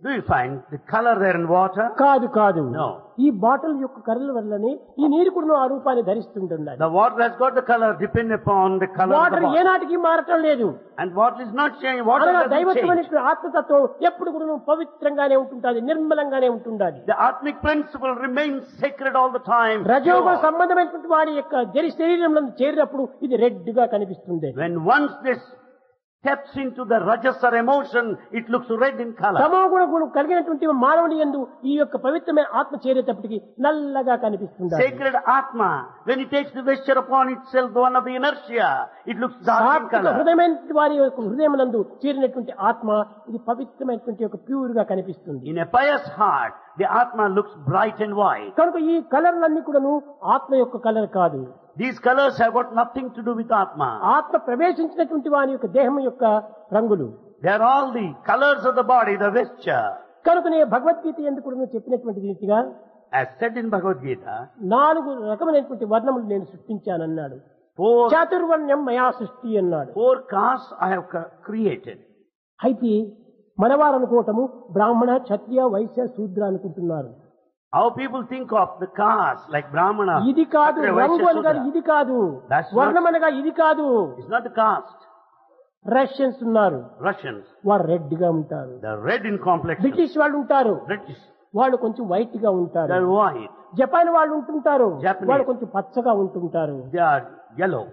Do you find the color there in water? కాదు కాదు. No. ఈ బాటిల్ యొక్క కలర్ వల్లనే ఈ నీరు కూడా ఆ రూపాన్ని ధరిస్తుంటుంది. The water has got the color depending upon the color of the water bottle. ఏనాటికి మారటం లేదు. And water is not changing. Water అనగా doesn't change. దైవత్వమైన ఆత్మతత్వం ఎప్పుడు కూడా పవిత్రంగానే ఉంటుంటుంది, నిర్మలంగానే ఉంటుండాలి. The atmic principle remains sacred all the time. రజోగుణ pure. సంబంధమైనటువంటి వారి యొక్క శరీరంలో చేరినప్పుడు ఇది రెడ్ గా కనిపిస్తుంది. When once this steps into the rajas or emotion, it looks red in color. తమోగుణ గుణం కలిగినటువంటి మానవుని యందు ఈ యొక్క పవిత్రమైన ఆత్మ చేరేటప్పటికి నల్లగా కనిపిస్తుంది. Sacred Atma, when it takes the vesture upon itself, the one of the inertia, it looks dark in సాత్విక color. హృదయమైన వారి యొక్క హృదయం నందు చేరినటువంటి ఆత్మ ఇది పవిత్రమైనటువంటి యొక్క ప్యూర్ గా కనిపిస్తుంది. In a pious heart, the Atma looks bright and white. కనుక ఈ కలర్లన్నీ కూడాను ఆత్మ యొక్క కలర్ కాదు. These colors have got nothing to do with Atma. ఆత్మ ప్రవేశించినటువంటి వాని యొక్క దేహం యొక్క రంగులు. They are all the colors of the body, the vesture. కనుకనే భగవద్గీత ఎందుకు కూడా చెప్పినటువంటి రీతిగా As said in Bhagavad Gita, 4 రకమైనటువంటి వర్ణములు నేను సృష్టించానన్నాడు. four చాతుర్వర్ణ్యం మయా సృష్టి అన్నాడు. castes I have created. అయితే మనవారు అనుకోవటము బ్రాహ్మణ, క్షత్రియ, వైశ్య, శూద్ర అనుకుంటున్నారు. How people think of the caste like Brahmana. ఇది కాదు, Kshatriya, Vaishya, రంగు అనగా Shudra. ఇది కాదు, That's not- వర్ణం అనగా ఇది కాదు. It's not the caste. Russians ఉన్నారు, Russians, వారు రెడ్ గా ఉంటారు. they're red in complexion. British వాళ్ళు ఉంటారు, British, వాళ్ళు కొంచెం వైట్ గా ఉంటారు. they're white. జపాన్ వాళ్ళు ఉంటుంటారు, Japanese. వాళ్ళు కొంచెం పచ్చగా ఉంటుంటారు. They are yellow.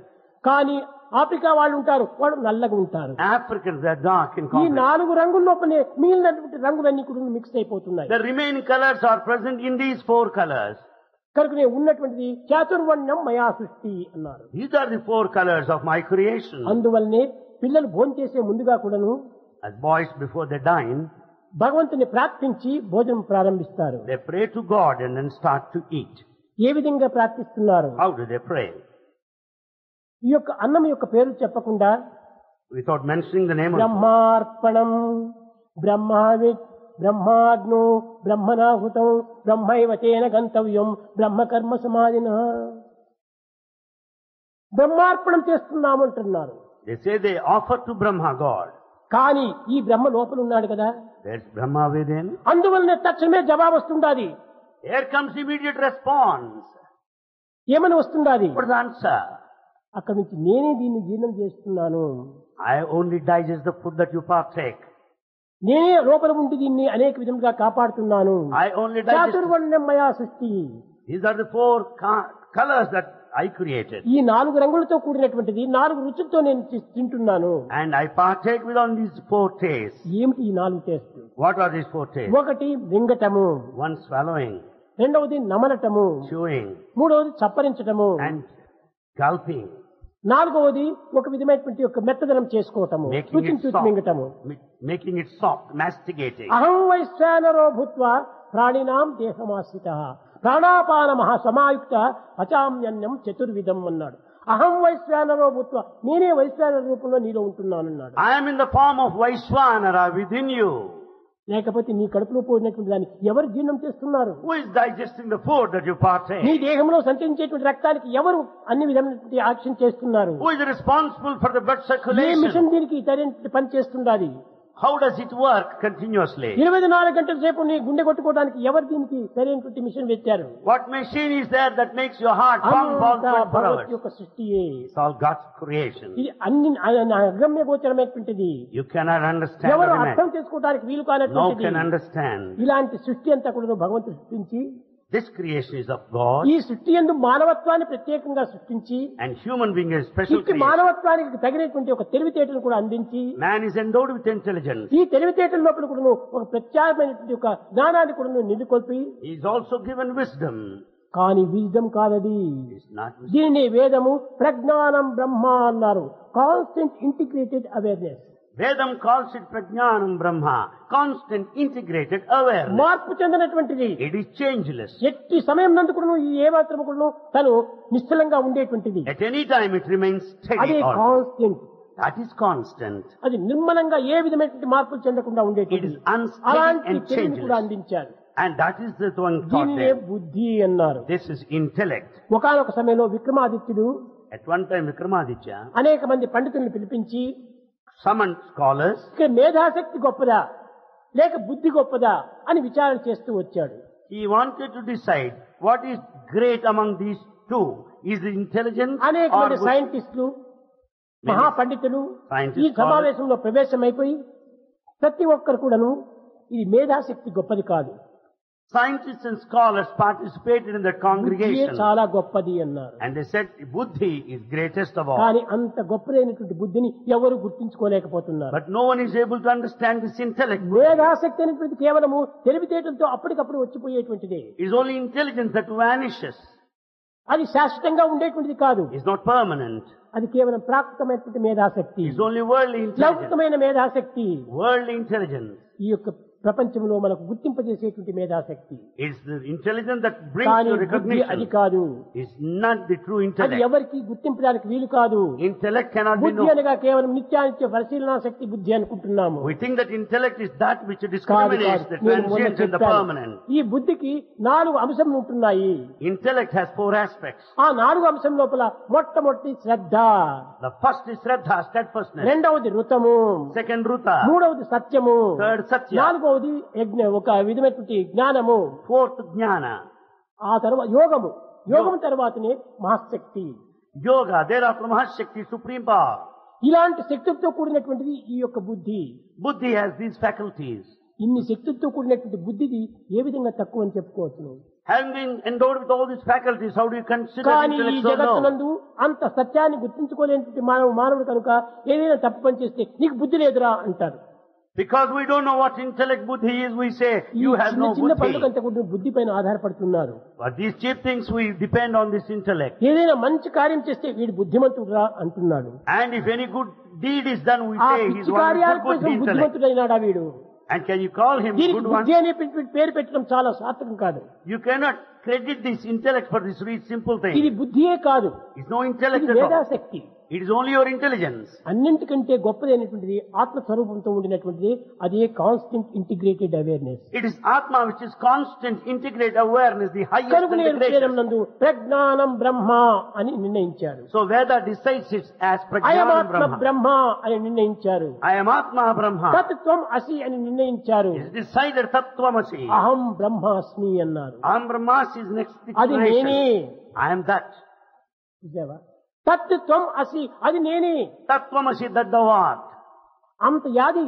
కానీ ఆఫ్రికా వాళ్ళు ఉంటారు, వాళ్ళు నల్లగా ఉంటారు. Africans, they're dark in ఈ complexion. 4 రంగుల లోపలే మిగిలినటువంటి రంగులన్నీ కూడా మిక్స్ అయిపోతున్నాయి. The remaining colors are present in these 4 colors. కనుకనే ఉన్నటువంటిది చాతుర్వర్ణ్యం మయా సృష్టి అన్నారు. These are the 4 colors of my creation. అందువల్లనే పిల్లలు భోజనం చేసే ముందుగా కూడాను As boys before they dine, భగవంతుని ప్రార్థించి భోజనం ప్రారంభిస్తారు. they pray to God and then start to eat. ఏ విధంగా ప్రార్థిస్తున్నారు? How do they pray? ఈ యొక్క అన్నం యొక్క పేరు చెప్పకుండా Without mentioning the name of బ్రహ్మార్పణం, బ్రహ్మావిత్, బ్రహ్మాగ్నో, బ్రహ్మణాహుతం, బ్రహ్మైవ తేన గంతవ్యం, బ్రహ్మకర్మ సమాధిన. బ్రహ్మార్పణం చేస్తున్నామంటున్నారు. They say they offer to Brahma God. కానీ ఈ బ్రహ్మ లోపల ఉన్నాడు కదా, There's Brahma within. అందువల్లనే తక్షణమే జవాబు వస్తుండాది. Here comes immediate response. ఏమని వస్తుండాది? What is the answer? అక్కడి నుంచి నేనే దీన్ని జీర్ణం చేస్తున్నాను, I only digest the food that you partake. నేనే లోపల ఉండి దీన్ని అనేక విధంగా కాపాడుతున్నాను. I only digest. చాతుర్వర్ణ్యం మయా సృష్టి. These are the 4 colors that I created. ఈ 4 రంగులతో కూడినటువంటిది 4 రుచులతో నేను తింటున్నాను. And I partake with on these 4 tastes. ఏమిటి ఈ 4 taste? What are these 4 tastes? ఒకటి మింగటము, One swallowing, రెండవది నమలటము, chewing, మూడవది చప్పరించటము, and gulping. నాలుగవది ఒక విధమైనటువంటి ఒక మెత్తదనం చేసుకోవటము, Making రుచిని it చూసి soft. మింగటము. Making it soft, masticating. అహం వైశ్వానరో భూత్వా ప్రాణినాం దేహమాశ్రిత ప్రాణాపాన మహా సమాయుక్త పచామ్యన్నం చతుర్విధం అన్నాడు. అహం వైశ్వానరో భూత్వా, నేనే వైశ్వానర రూపంలో నీలో ఉంటున్నానన్నాడు. I am in the form of Vaishwanara within you. లేకపోతే నీ కడుపులో పోయినటువంటి దాన్ని ఎవరు జీర్ణం చేస్తున్నారు? Who is digesting the food that you నీ partake? దేహంలో సంచరించేటువంటి రక్తానికి ఎవరు అన్ని విధమైనటువంటి యాక్షన్ చేస్తున్నారు? Who is responsible for the blood ఏ circulation? మిషన్ దీనికి సరైన పని చేస్తుండాలి? How does it work continuously? 24 గంటల సేపు నీ గుండె కొట్టుకోవడానికి ఎవరు దీనికి సరైనటువంటి మిషన్ పెట్టారు? What machine is there that makes your heart pump all అంతా 24 భగవత్ hours? యొక్క సృష్టియే. It's all God's creation. ఇది అన్ని అగమ్య గోచరమైనటువంటిది. You cannot understand ఎవరు or అర్థం imagine. చేసుకోవడానికి వీలు No కానటువంటిది. can understand. ఇలాంటి సృష్టి అంతా కూడా భగవంతుడు సృష్టించి This creation is of God, ఈ సృష్టి యందు మానవత్వాన్ని ప్రత్యేకంగా సృష్టించి and human being is special ఇట్టి creation. మానవత్వానికి తగినటువంటి ఒక తెలివితేటలు కూడా అందించి Man is endowed with intelligence. ఈ తెలివితేటల లోపల కూడా ఒక ప్రత్యేకమైనటువంటి ఒక జ్ఞానాన్ని కూడా నెలకొల్పి He is also given wisdom. కానీ విజ్డమ్ కాదది. It is not wisdom. దీనిని వేదము ప్రజ్ఞానం బ్రహ్మ అన్నారు. Constant integrated awareness. Vedam calls it Prajnanam Brahma, constant integrated awareness. మార్పు చెందినటువంటిది. It is changeless. ఎట్టి సమయం నందు కూడా ఈ ఏ మాత్రము కూడా తను నిశ్చలంగా ఉండేటువంటిది. At any time it remains అదే steady. Constant. That is constant. అది నిర్మలంగా ఏ విధమైనటువంటి మార్పులు చెందకుండా It ఉండేటువంటిది. is unsteady అలాంటి and తెలివిని కూడా changeless. అందించారు. And that is the one thought దీనినే there. బుద్ధి అన్నారు. This is intellect. ఒకానొక సమయంలో విక్రమాదిత్యుడు At one time Vikramaditya అనేక మంది పండితులను పిలిపించి summoned scholars. ఇక్కడ మేధాశక్తి గొప్పదా లేక బుద్ధి గొప్పదా అని విచారణ చేస్తూ వచ్చాడు. He wanted to decide what is great among these two. Is it intelligence అనేక or మంది wisdom? సైంటిస్టులు మహాపండితులు Scientists, ఈ సమావేశంలో ప్రవేశమైపోయి ప్రతి ఒక్కరు కూడాను ఇది మేధాశక్తి గొప్పది కాదు, Scientists and scholars participated in that బుద్ధియే congregation. చాలా గొప్పది అన్నారు. And they said Buddhi is greatest of all. కానీ అంత గొప్పదైనటువంటి బుద్ధిని ఎవరు గుర్తించుకోలేకపోతున్నారు. But no one is able to understand this intellect. మేధాశక్తి అనేటువంటి కేవలము తెలివితేటలతో అప్పటికప్పుడు వచ్చిపోయేటువంటిదే. It is only intelligence that vanishes. అది శాశ్వతంగా ఉండేటువంటిది కాదు. It is not permanent. అది కేవలం ప్రాకృతమైనటువంటి మేధాశక్తి, It is only worldly intelligence. లౌకికమైన మేధాశక్తి. Worldly intelligence. ఈ యొక్క ప్రపంచంలో మనకు గుర్తింపజేసేటువంటి మేధాశక్తి. It is the intelligence that brings కానీ you బుద్ధి అది recognition. కాదు. It is not the true అది intellect. ఎవరికి గుర్తింపడానికి వీలు కాదు. Intellect cannot be బుద్ధి known. అనగా కేవలం నిత్యానిత్య పరిశీలనా శక్తి బుద్ధి అనుకుంటున్నాము. We think that intellect is that which కాదు discriminates కాదు. the నేను మొన్న transient and the చెప్పాను. permanent. ఈ బుద్ధికి 4 అంశములు ఉంటున్నాయి. Intellect has 4 aspects. ఆ 4 అంశం లోపల మొట్టమొదటి శ్రద్ధ, The first is Shraddha, steadfastness. రెండవది ఋతము, Second, Ruta. మూడవది సత్యము, Third, Satya. నాలుగవది యజ్ఞ ఒక విధమైనటువంటి జ్ఞానము, Fourth, Jnana. ఆ తర్వాత యోగము, యోగం తర్వాతనే మహాశక్తి. Yoga, thereafter Mahashakti, supreme power. ఇలాంటి శక్తులతో కూడినటువంటిది ఈ యొక్క బుద్ధి. Buddhi has these faculties. ఇన్ని శక్తులతో కూడినటువంటి బుద్ధిది ఏ విధంగా తక్కువ అని చెప్పుకోవచ్చును. Having been endowed with all these faculties, how do you consider కానీ ఈ intellect so low? జగత్తునందు అంత సత్యాన్ని గుర్తించుకోలేనటువంటి మానవుడు కనుక ఏదైనా తప్పు పని చేస్తే నీకు బుద్ధి లేదురా అంటారు. Because we don't know what intellect Buddhi is, we say, ఈ you have చిన్న no చిన్న Buddhi. పనులకంతా కూడా బుద్ధి పైన ఆధారపడుతున్నారు. But these cheap things, we depend on this intellect. ఏదైనా మంచి కార్యం చేస్తే వీడు బుద్ధిమంతుడురా అంటున్నాడు. And if any good deed is done, we ఆ say he's పిచ్చి one కార్యాల with good కోసం intellect. బుద్ధిమంతుడైనాడా వీడు? And can you call him దీనికి good one? బుద్ధి అనే పేరు పెట్టడం చాలా సార్థకం కాదు. You cannot credit this intellect for this simple ఇది thing. బుద్ధియే కాదు, It's no intellect ఇది at all. మేధాశక్తి. It is only your intelligence. అన్నింటికంటే గొప్పదైనటువంటిది ఆత్మస్వరూపంతో ఉండినటువంటిది అదే constant integrated awareness. It is Atma which is constant, integrated awareness, the highest కనుక and the నేను greatest. శరీరం నందు ప్రజ్ఞానం బ్రహ్మ అని నిర్ణయించారు. So Veda decides it as Prajnanam అయమాత్మ Brahma. బ్రహ్మ అని నిర్ణయించారు. I am Atma Brahma. తత్వం అసి అని నిర్ణయించారు. It is decided Tattvamasi. అహం బ్రహ్మాస్మి అన్నారు. Aham Brahmasi is next అది నేనే. declaration. I am that. చూసావా? తత్వం అసి అది నేనే. Tattvamasi, that thou art. అంత యాది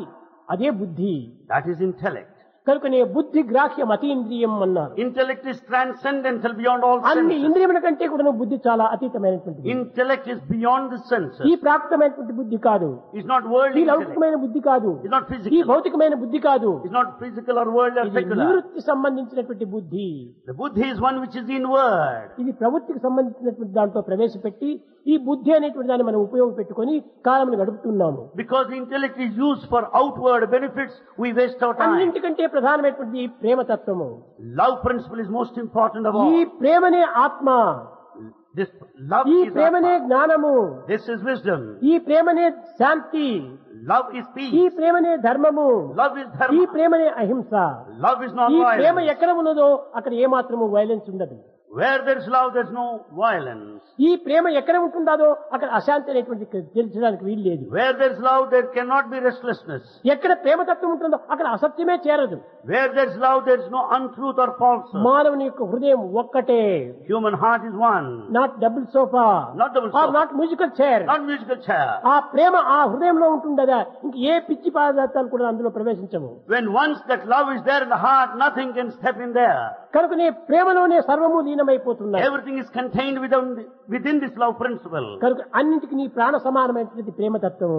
అదే బుద్ధి. That is intellect. కనుకనే బుద్ధి గ్రాహ్యం అతీంద్రియం అన్నారు. Intellect is transcendental beyond all అన్ని senses. ఇంద్రియముల కంటే కూడా బుద్ధి చాలా అతీతమైనటువంటిది. Intellect is beyond the senses. ఈ ప్రాప్తమైనటువంటి బుద్ధి కాదు, It's not ఈ worldly intellect. లౌకికమైన బుద్ధి కాదు, It's not ఈ physical. భౌతికమైన బుద్ధి కాదు. It's not physical or worldly or ఇది secular. నివృత్తి సంబంధించినటువంటి బుద్ధి. The Buddhi is one which is inward. ఇది ప్రవృత్తికి సంబంధించినటువంటి దాంట్లో ప్రవేశపెట్టి ఈ బుద్ధి అనేటువంటి దాన్ని మనం ఉపయోగపెట్టుకొని కాలమును గడుపుతున్నాము. Because the intellect is used for outward benefits, we waste our time. అన్నింటికంటే ప్రధానమైనటువంటి ప్రేమతత్వము. Love principle is most important of ఈ all. ప్రేమనే ఆత్మ, This love ఈ is ప్రేమనే Atma. జ్ఞానము, This is wisdom. ఈ ప్రేమనే శాంతి, Love is ఈ peace. ప్రేమనే ధర్మము, Love is ఈ dharma. ప్రేమనే అహింస. Love is ఈ ప్రేమ non-violence. ఎక్కడ ఉన్నదో అక్కడ ఏమాత్రము వైలెన్స్ ఉండదు. Where there is love, there is no violence. ఈ ప్రేమ ఎక్కడ ఉంటుందో అక్కడ అశాంతి అనేటువంటి తెలిసడానికి వీలు లేదు. Where there is love, there cannot be restlessness. ఎక్కడ ప్రేమతత్వం ఉంటుందో అక్కడ అసత్యమే చేరదు. Where there is love, there is no untruth or falsehood. మానవుని యొక్క హృదయం ఒక్కటే. Human heart is one. Not double sofa, Not double sofa. Not musical chair. Not musical chair. ఆ ప్రేమ ఆ హృదయంలో ఉంటుండదా ఇంక ఏ పిచ్చి పదార్థాలు కూడా అందులో ప్రవేశించవు. When once that love is there in the heart, nothing can step in there. కనుకనే ప్రేమలోనే సర్వము లీనమైపోతున్నాయి. Everything is contained within this love principle. కనుక అన్నింటికి నీ ప్రాణ సమానమైనటువంటి ప్రేమతత్వం.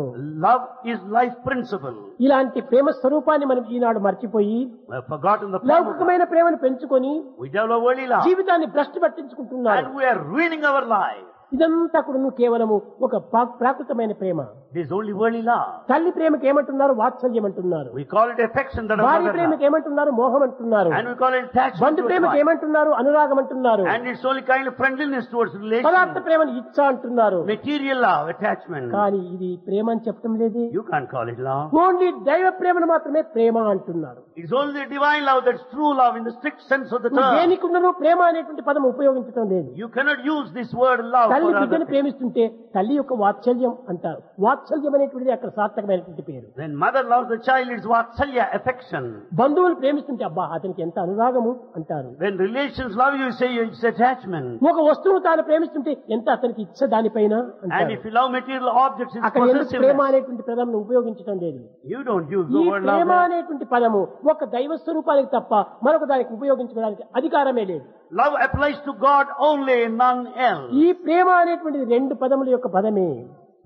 Love is life principle. ఇలాంటి ప్రేమ స్వరూపాన్ని మనం ఈనాడు మర్చిపోయి We have forgotten the form of love. లౌకికమైన ప్రేమను పెంచుకొని We develop worldly love. జీవితాన్ని భ్రష్టు పట్టించుకుంటున్నారు. And we are ruining our life. ఇదంతా కూడా కేవలము ఒక ప్రాకృతమైన ప్రేమ. This is only worldly love. తల్లి ప్రేమకి ఏమంటున్నారు? వాత్సల్యం అంటున్నారు. We call it affection, that of భార్య mother ప్రేమకి love. ఏమంటున్నారు? మోహం అంటున్నారు. And we call it attachment Bandhu to ప్రేమకి wife. ఏమంటున్నారు? అనురాగం అంటున్నారు. And it's only kind of friendliness towards పదార్థ relation. ప్రేమని ఇచ్చ అంటున్నారు. Material love, attachment. కానీ ఇది ప్రేమ అని చెప్పడం లేదే. You can't call it love. Only దైవ ప్రేమను మాత్రమే ప్రేమ అంటున్నారు. It's only the divine love that's true love in the strict sense of the term. దేనికున్నను ప్రేమ అనేటువంటి పదం ఉపయోగించడం లేదు. You cannot use this word love తల్లి for బిడ్డను other. ప్రేమిస్తుంటే తల్లి యొక్క వాత్సల్యం అంటారు. వాత్సల్యం అనేటువంటిది అక్కడ సార్థకమైనటువంటి పేరు. When mother loves the child, it's vatsalya, affection. బంధువులు ప్రేమిస్తుంటే అబ్బా అతనికి ఎంత అనురాగము అంటారు. When relations love you, say it's attachment. ఒక వస్తువు తాను ప్రేమిస్తుంటే ఎంత అతనికి ఇచ్చ దానిపైన And అంటారు. if you love material objects, it's అక్కడ ఎందుకు ప్రేమ possessiveness. అనేటువంటి పదం ఉపయోగించడం లేదు. You don't use ఈ the word love. Prema there. అనేటువంటి పదము ఒక దైవ స్వరూపానికి తప్ప మరొక దానికి ఉపయోగించడానికి అధికారమే లేదు. Love applies to God only, none else. ఈ ప్రేమ అనేటువంటిది రెండు పదముల యొక్క పదమే.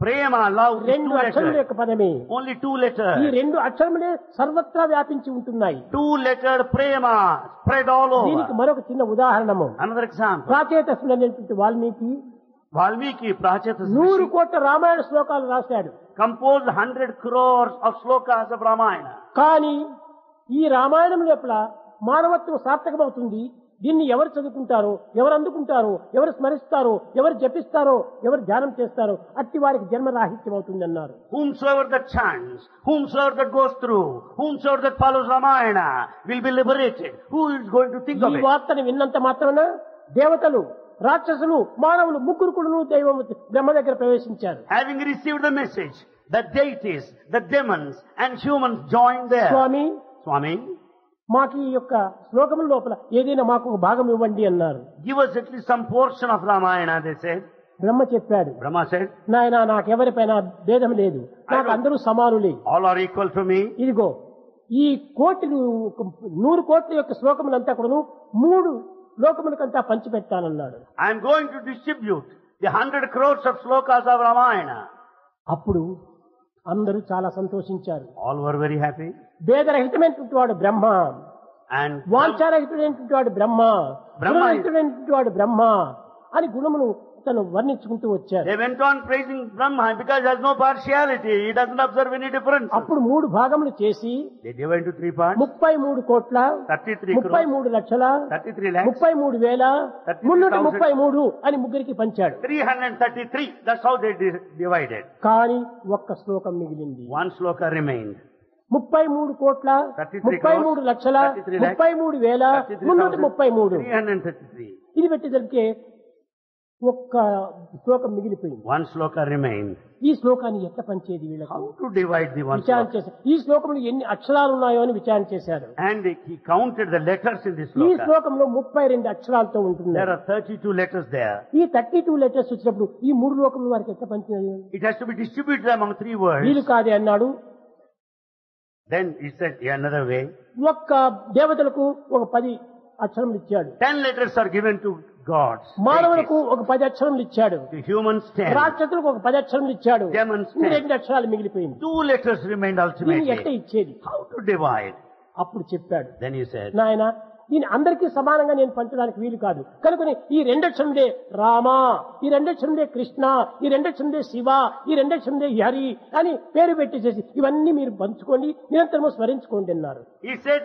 Prema, love, is రెండు two అక్షరముల letters. యొక్క పదమే. Only two ఈ letters. రెండు అక్షరములే సర్వత్రా వ్యాపించి ఉంటున్నాయి. Two-letter prema spread all దీనికి over. మరొక చిన్న ఉదాహరణము. Another example. ప్రాచేతసుడు అనేటువంటి వాల్మీకి Valmiki, Pracheta 100 Rishi, కోట్ల రామాయణ శ్లోకాలు రాశాడు. composed 100 crores of slokas of Ramayana. కానీ ఈ రామాయణం లోపల మానవత్వం సార్థకమవుతుంది. దీన్ని ఎవరు చదువుకుంటారో, ఎవరు అందుకుంటారో, ఎవరు స్మరిస్తారో, ఎవరు జపిస్తారో, ఎవరు ధ్యానం చేస్తారో అట్టి వారికి జన్మరాహిత్యం అవుతుంది అన్నారు. Whomsoever that chants, whomsoever that goes through, whomsoever that follows Ramayana will be liberated. Who is going to think ఈ of it? వార్తను విన్నంత మాత్రాన దేవతలు, రాక్షసులు, మానవులు ముగ్గురు కూడా దైవం బ్రహ్మ దగ్గర ప్రవేశించారు. Having received the message, the deities, the demons and humans joined there. Swamy, Swami, మాకు ఈ యొక్క శ్లోకముల లోపల ఏదైనా మాకు ఒక భాగం ఇవ్వండి అన్నారు. give us at least some portion of Ramayana, they said. బ్రహ్మ చెప్పాడు, Brahma said, నాయనా నాకెవరిపైన భేదం లేదు, నాకు అందరూ సమానులే. all are equal to me. ఇదిగో ఈ 100 కోట్ల యొక్క శ్లోకములంతా కూడాను 3 లోకములకంతా పంచిపెట్టానన్నాడు. I am going to distribute the 100 crores of slokas of Ramayana. అప్పుడు అందరూ చాలా సంతోషించారు. All were very happy. భేదరహితమైనటువంటి వాడు బ్రహ్మ, And వాంఛారహితుడైనటువంటి వాడు బ్రహ్మ, గుణరహితుడైనటువంటి వాడు బ్రహ్మ అని గుణమును తను వర్ణించుకుంటూ వచ్చారు. they went on praising Brahma because he has no partiality. He doesn't observe any difference. అప్పుడు 3 భాగములు చేసి They divide into 3 parts. 33 కోట్ల 33 crores, 33 లక్షల 33 lakhs, 33 వేల 333 అని ముగ్గురికి పంచాడు. 333. That's how they divided. కానీ ఒక్క శ్లోకం మిగిలింది. One sloka remained. 33 కోట్ల 33 లక్షల 33 వేల 333 333. ఇది పెట్టేసరికి ఒక్క శ్లోకం మిగిలిపోయింది. One sloka remained. ఈ శ్లోకాన్ని ఎట్లా పంచేది వీళ్ళకు How to divide the one విచారణ sloka? చేశారు. ఈ శ్లోకంలో ఎన్ని అక్షరాలు ఉన్నాయో అని విచారణ చేశారు. And he counted the letters in this ఈ sloka. శ్లోకంలో 32 అక్షరాలతో ఉంటుంది. There are 32 letters there. ఈ 32 లెటర్స్ వచ్చినప్పుడు ఈ 3 లోకములు వారికి ఎట్లా పంచినది? It has to be distributed among 3 words. వీలు కాదే అన్నాడు. Then he said another way. ఒక్క దేవతలకు ఒక 10 అక్షరములు ఇచ్చాడు. 10 letters are given to gods. మానవులకు ఒక 10 అక్షరములు ఇచ్చాడు. To humans 10. రాక్షసులకు ఒక 10 అక్షరములు ఇచ్చాడు. Demons 10. 2 అక్షరాలు మిగిలిపోయింది. 2 letters remained దీన్ని ultimately. ఎట్లా ఇచ్చేది? How to divide? అప్పుడు చెప్పాడు, Then he said, నాయన దీని అందరికీ సమానంగా నేను పంచడానికి వీలు కాదు కనుకని ఈ 2 అక్షరములే రామ, ఈ 2 అక్షరములే కృష్ణ, ఈ 2 అక్షరములే శివ, ఈ 2 అక్షరములే హరి అని పేరు పెట్టేసేసి ఇవన్నీ మీరు పంచుకోండి, నిరంతరము స్మరించుకోండి అన్నారు. he said,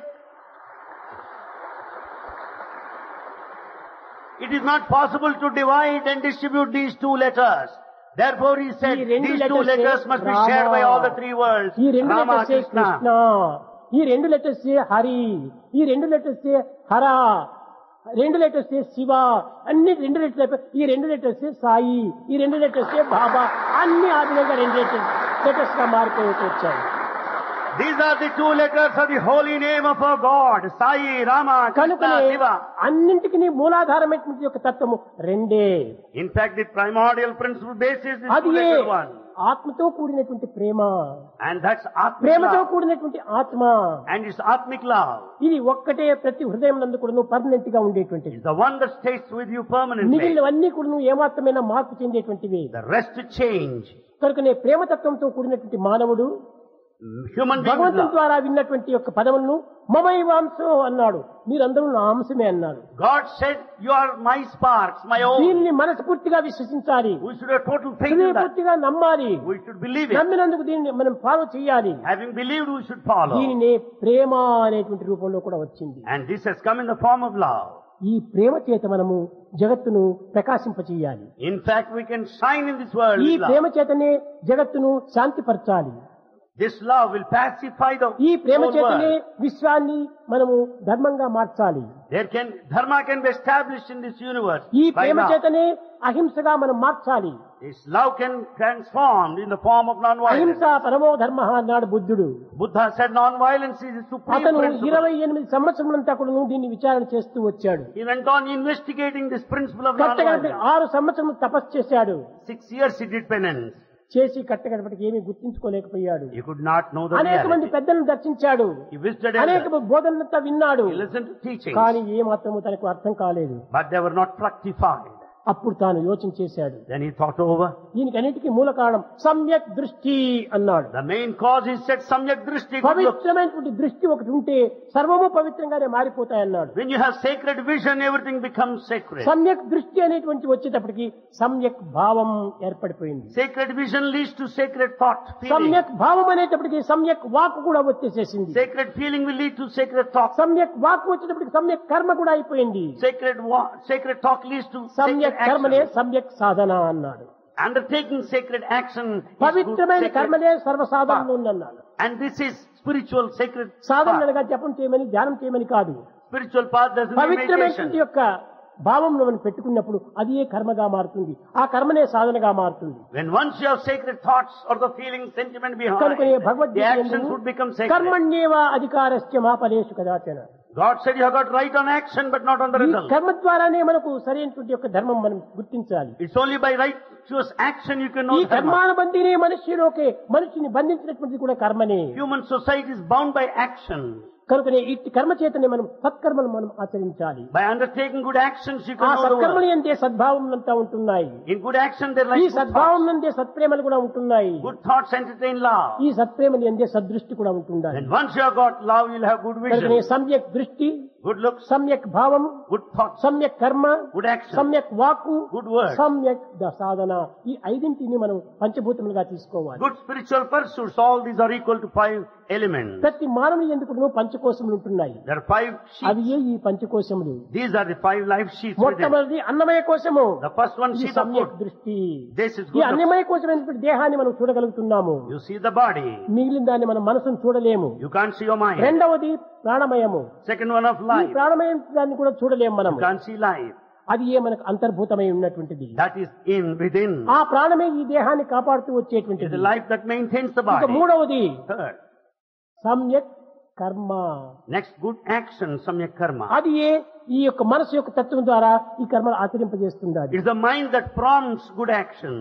it is not possible to divide and distribute these 2 letters. Therefore he said, ఈ 2 these 2 letters must be Rama, shared by all the 3 worlds. ఈ 2 Rama, లెటర్సే Krishna. కృష్ణ, ఈ 2 లెటర్సే హరి, ఈ 2 లెటర్సే హర రెండు లెటర్స్ శివ, అన్ని రెండు లెటర్స్, ఈ రెండు లెటర్స్ సాయి, ఈ రెండు లెటర్స్ బాబా, అన్ని ఆ విధంగా రెండు లెటర్స్ గా మారిపోయి వచ్చాయి. These are the two letters of the holy name of our God, Sai, Rama, Krishna, Shiva. అన్నింటికి మూలాధారమైనటువంటి యొక్క తత్వము రెండే. In fact, the primordial principle basis is అది two letter one. ఆత్మతో కూడినటువంటి ప్రేమ, And that's Atmic ప్రేమతో love. కూడినటువంటి ఆత్మ. And it's Atmic love. ఇది ఒక్కటే ప్రతి హృదయం నందు కూడా పర్మనెంట్ గా ఉండేటువంటిది. It's the one that stays with you permanently. మిగిలినవన్నీ కూడా ఏమాత్రమైన మార్పు చెందేటువంటివి. The rest change. కనుకనే ప్రేమతత్వంతో కూడినటువంటి మానవుడు Human being భగవంతుని love. ద్వారా విన్నటువంటి యొక్క పదములను మమైవాంశం అన్నాడు, మీరందరూ నా అంశమే అన్నాడు. God said, you are my sparks, my own. దీన్ని మనస్ఫూర్తిగా విశ్వసించాలి, We should have total faith in that. హృదయపూర్తిగా నమ్మాలి. We should believe it. నమ్మినందుకు దీన్ని మనం ఫాలో చేయాలి. Having believed, we should follow. దీనినే ప్రేమ అనేటువంటి రూపంలో కూడా వచ్చింది. And this has come in the form of love. ఈ ప్రేమ చేత మనము జగత్తును ప్రకాశింపచేయాలి. In fact, we can shine in this world ఈ with ప్రేమ love. చేతనే జగత్తును శాంతిపరచాలి. This love will pacify the ఈ ప్రేమ whole చేతనే world. విశ్వాన్ని మనము ధర్మంగా మార్చాలి. Dharma can be established in this universe ఈ by ప్రేమ love. చేతనే అహింసగా మనం మార్చాలి. This love can transform in the form of non-violence. అహింస పరమో ధర్మ అన్నాడు బుద్ధుడు. Buddha said non-violence is the supreme అతను principle. 28 సంవత్సరములంతా కూడా దీన్ని విచారణ చేస్తూ వచ్చాడు. He went on investigating this principle of కట్టగడపటి non-violence. 6 సంవత్సరములు తపస్సు చేశాడు. 6 years he did penance. చేసి కట్టగడపటికి ఏమీ గుర్తించుకోలేకపోయాడు. He could not know the అనేక మంది reality. పెద్దలను దర్శించాడు, He visited అనేక elders. బోధనలంతా విన్నాడు, He listened to teachings. కానీ ఏ మాత్రము తనకు అర్థం కాలేదు. But they were not fructified. అప్పుడు తాను యోచన చేశాడు. Then he thought over. దీనికి అన్నిటికీ మూల కారణం సమ్యక్ దృష్టి అన్నాడు. The main cause is said samyak drishti. Good look. పవిత్రమైనటువంటి దృష్టి ఒకటి ఉంటే సర్వము పవిత్రంగానే మారిపోతాయన్నాడు. When you have sacred vision, everything becomes sacred. సమ్యక్ దృష్టి అనేటువంటి వచ్చేటప్పటికి సమ్యక్ భావం ఏర్పడిపోయింది. Sacred vision leads to sacred thought, feeling. సమ్యక్ భావం అనేటప్పటికి సమ్యక్ వాక్ కూడా వచ్చేసేసింది. Sacred feeling will lead to sacred thought. సమ్యక్ వాక్ వచ్చేటప్పటికి సమ్యక్ కర్మ కూడా అయిపోయింది. Sacred talk leads to సమ్యక్ sacred కర్మనే action. సమ్యక్ సాధన అన్నాడు. Undertaking sacred action is good, పవిత్రమైన sacred కర్మనే సర్వసాధనలు path. ఉందన్నాడు. And this is spiritual sacred Sadhana path. అనగా జపం చేయమని ధ్యానం చేయమని కాదు. Spiritual path doesn't mean పవిత్రమైనటువంటి meditation. యొక్క భావంలో మనం పెట్టుకున్నప్పుడు అది ఏ కర్మగా మారుతుంది, ఆ కర్మనే సాధనగా మారుతుంది. When once you have sacred thoughts or the feeling, sentiment behind, కనుకనే the Bhagavad Gita actions would become sacred. కర్మణ్యేవ అధికారస్య మా ఫలేషు కదాచన. God said you have got right on action but not on the ఈ result. కర్మ ద్వారానే మనకు సరైనటువంటి యొక్క ధర్మం మనం గుర్తించాలి. It's only by righteous action you can know ఈ dharma. కర్మానుబంధినే మనిషిని బంధించినటువంటిది కూడా కర్మనే. Human society is bound by action. కనుకనే ఇట్టి కర్మ చేతనే మనం సత్కర్మలు మనం ఆచరించాలి. By undertaking good actions you ఆ can know the సత్కర్మలు world. ఎందే సద్భావం అంతా ఉంటున్నాయి. In good action there ఈ lies good సద్భావం thoughts. నందే సత్ప్రేమలు కూడా ఉంటున్నాయి. Good thoughts entertain love. ఈ సత్ప్రేమలు ఎందే సదృష్టి కూడా ఉంటుండాలి. And once you have got love, you'll have good కనుకనే vision, సమ్యక్ దృష్టి, good looks, సమ్యక్ భావం, good thoughts, సమ్యక్ కర్మ, good action, సమ్యక్ వాక్కు, good word, సమ్యక్ సాధన, ఈ ఐదింటిని మనం పంచభూతములుగా తీసుకోవాలి. good spiritual pursuits. All these are equal to 5 elements. ప్రతి మానవుని ఎందుకు పంచకోశములు ఉంటున్నాయి. There are 5 అవి sheets. ఈ పంచకోశములు. These are the 5 life sheets within. మొట్టమొదటి అన్నమయ కోశము. The first one, ఇది sheet of సమ్యక్ food. దృష్టి. This is ఈ good looks. అన్నమయ కోశమైనటువంటి దేహాన్ని మనం చూడగలుగుతున్నాము. You see the body. మిగిలిన దాన్ని మనం మనసును చూడలేము. You can't see your mind. రెండవది ప్రాణమయము. Second one of ఈ life. ప్రాణమయం దాన్ని కూడా చూడలేము మనం. You can't see life. అది ఏ మనకు అంతర్భూతమై ఉన్నటువంటిది. That is within. ఆ ప్రాణమే ఈ దేహాన్ని కాపాడుతూ It is వచ్చేటువంటిది. the life that maintains the ఇక body. మూడవది Third. సమ్యక్ కర్మ. Next, good action, samyak karma. అది ఈ యొక్క మనసు యొక్క తత్వం ద్వారా ఈ కర్మలు ఆచరింపజేస్తుంది. It is the mind that prompts good action.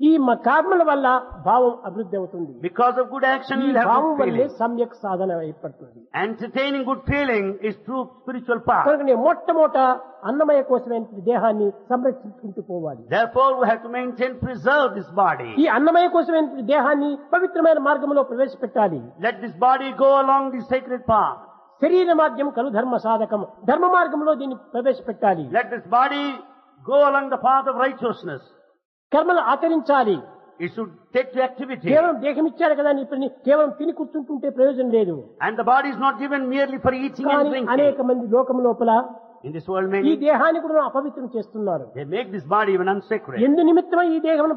ఈ కర్మల వల్ల భావం అభివృద్ధి అవుతుంది. Because of good action, ఈ you will have భావం good వల్లే feeling. సమ్యక్ సాధన ఏర్పడుతుంది. Entertaining good feeling is true spiritual path. కనుక మొట్టమొదట అన్నమయ కోసమైన దేహాన్ని సంరక్షించుకుంటూ పోవాలి. Therefore, we have to preserve this body. ఈ అన్నమయ కోసమైన దేహాన్ని పవిత్రమైన మార్గంలో ప్రవేశపెట్టాలి. Let this body go along the sacred path. శరీర మార్గం కలు ధర్మ సాధకం, ధర్మ మార్గంలో దీన్ని ప్రవేశపెట్టాలి. Let this body go along the path of righteousness. కర్మలు ఆచరించాలి. It should take to activity. కేవలం దేహం ఇచ్చారు కదా ఇప్పుడు కేవలం తిని కూర్చుంటుంటే ప్రయోజనం లేదు. And the body is not given merely for eating and కానీ drinking. అనేక మంది లోకం లోపల In this world, ఈ many, దేహాన్ని కూడా అపవిత్రం చేస్తున్నారు. they make this body even unsacred. ఎందు నిమిత్తమై ఈ దేహం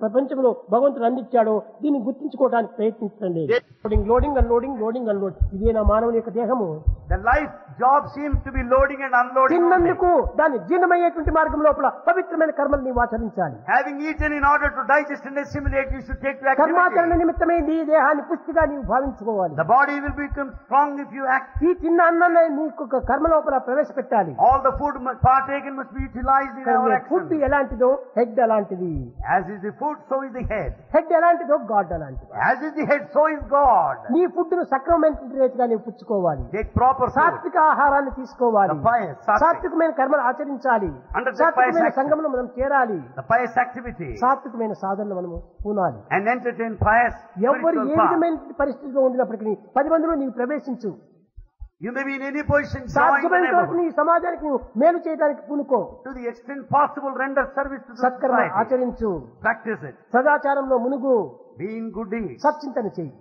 ప్రపంచంలో భగవంతుడు అందించాడో దీన్ని గుర్తించుకోవడానికి ప్రయత్నించండి. Loading loading unloading loading unload, ఇదే నా మానవుని యొక్క దేహము. The life job seems to be loading and unloading. తిన్నందుకు దాన్ని జీర్ణమయ్యేటువంటి మార్గం లోపల పవిత్రమైన కర్మలు నీవు ఆచరించాలి. Having eaten in order to digest and assimilate, you should take to కర్మాచరణ activity. నిమిత్తమై నీ దేహాన్ని పుష్టిగా నీవు భావించుకోవాలి. The body will become strong if you act. ఈ తిన్న అన్నాన్ని నీకు ఒక కర్మ లోపల ప్రవేశపెట్టాలి. All the food partaken must be utilized in our food action. ఎలాంటిదో హెడ్ అలాంటిది. As is the food, so is the head. Head ఎలాంటిదో గాడ్ అలాంటిది. As is the head, so is God. నీ ఫుడ్ ను సక్రమెంట్ రేట్గా నీవు పుచ్చుకోవాలి. Take proper food. సాత్విక ఆహారాన్ని తీసుకోవాలి. The pious, sattvic. సాత్వికమైన కర్మలు ఆచరించాలి. Under the సాత్వికమైన pious సంఘంలో మనం చేరాలి. The pious activity. సాత్వికమైన సాధనలు మనము పూనాలి. And entertain pious ఎవరు ఏ spiritual path. విధమైన పరిస్థితిలో ఉండినప్పటికీ 10 మందిలో నీవు ప్రవేశించు. You may be in any position, join the సాధ్యమైనంత వరకు neighborhood. నీ సమాజానికి నువ్వు మేలు చేయడానికి పూనుకో. To the extent possible, render service to the సత్కర్మ society. ఆచరించు. Practice it. సదాచారంలో మునుగు. Be in good deeds. సత్చింతన చెయ్యి.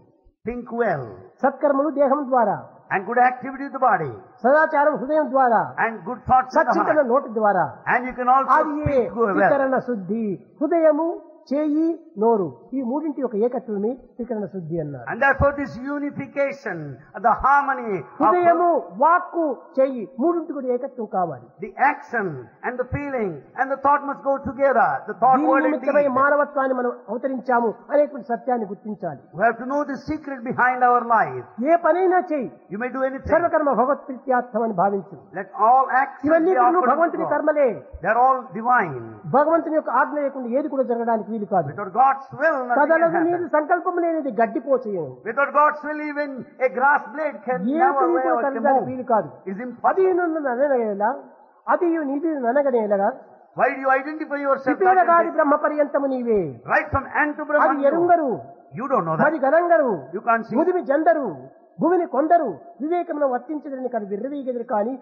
Think well. సత్కర్మలు దేహం ద్వారా, And good activity of the body. సదాచారం హృదయం ద్వారా, And good thoughts of the సత్చింతన heart. నోటి ద్వారా. And you can also అది speak well. త్రికరణ శుద్ధి. హృదయము, చేయి, నోరు, ఈ మూడింటి యొక్క ఏకత్వమే త్రికరణ శుద్ధి అన్నారు. And therefore this unification, the harmony హృదయము, of వాక్కు, చెయ్యి మూడింటి కూడా ఏకత్వం కావాలి. the action and the feeling and the thought must go together. The thought, దీని word and నిమిత్తమై deed. మానవత్వాన్ని మనం అవతరించాము అనేటువంటి సత్యాన్ని గుర్తించాలి. We have to know the secret behind our life. ఏ పనైనా చెయ్యి. You may do anything. సర్వకర్మ భగవత్ ప్రీత్యార్థం అని భావించు. Let all actions ఇవన్నీ be కూడా offered to భగవంతుని God. కర్మలే. They are all divine. భగవంతుని యొక్క ఆజ్ఞ లేకుండా ఏది కూడా జరగడానికి వీలు కాదు. Without God's will, nothing can కదలకు నీరు happen. సంకల్పం లేనిది గడ్డిపోచేయను. Without God's will, even a grass blade can A never పని way కూడా out the కలగడానికి move. వీలు కాదు. It's అది impossible. నన్ను అనగనేలా, అది నీది అనగనేలా. Why do you identify yourself? ఇతర గాడి బ్రహ్మ పర్యంతము నీవే. Right from Ant to అది Brahman. ఎరుంగరు, You don't know మరి that. గనంగరు, You can't see. ముదిమి జందరు, భూమిని కొందరు, వివేకమును వర్తించదని కాదు విర్రవీగెదరు కానీ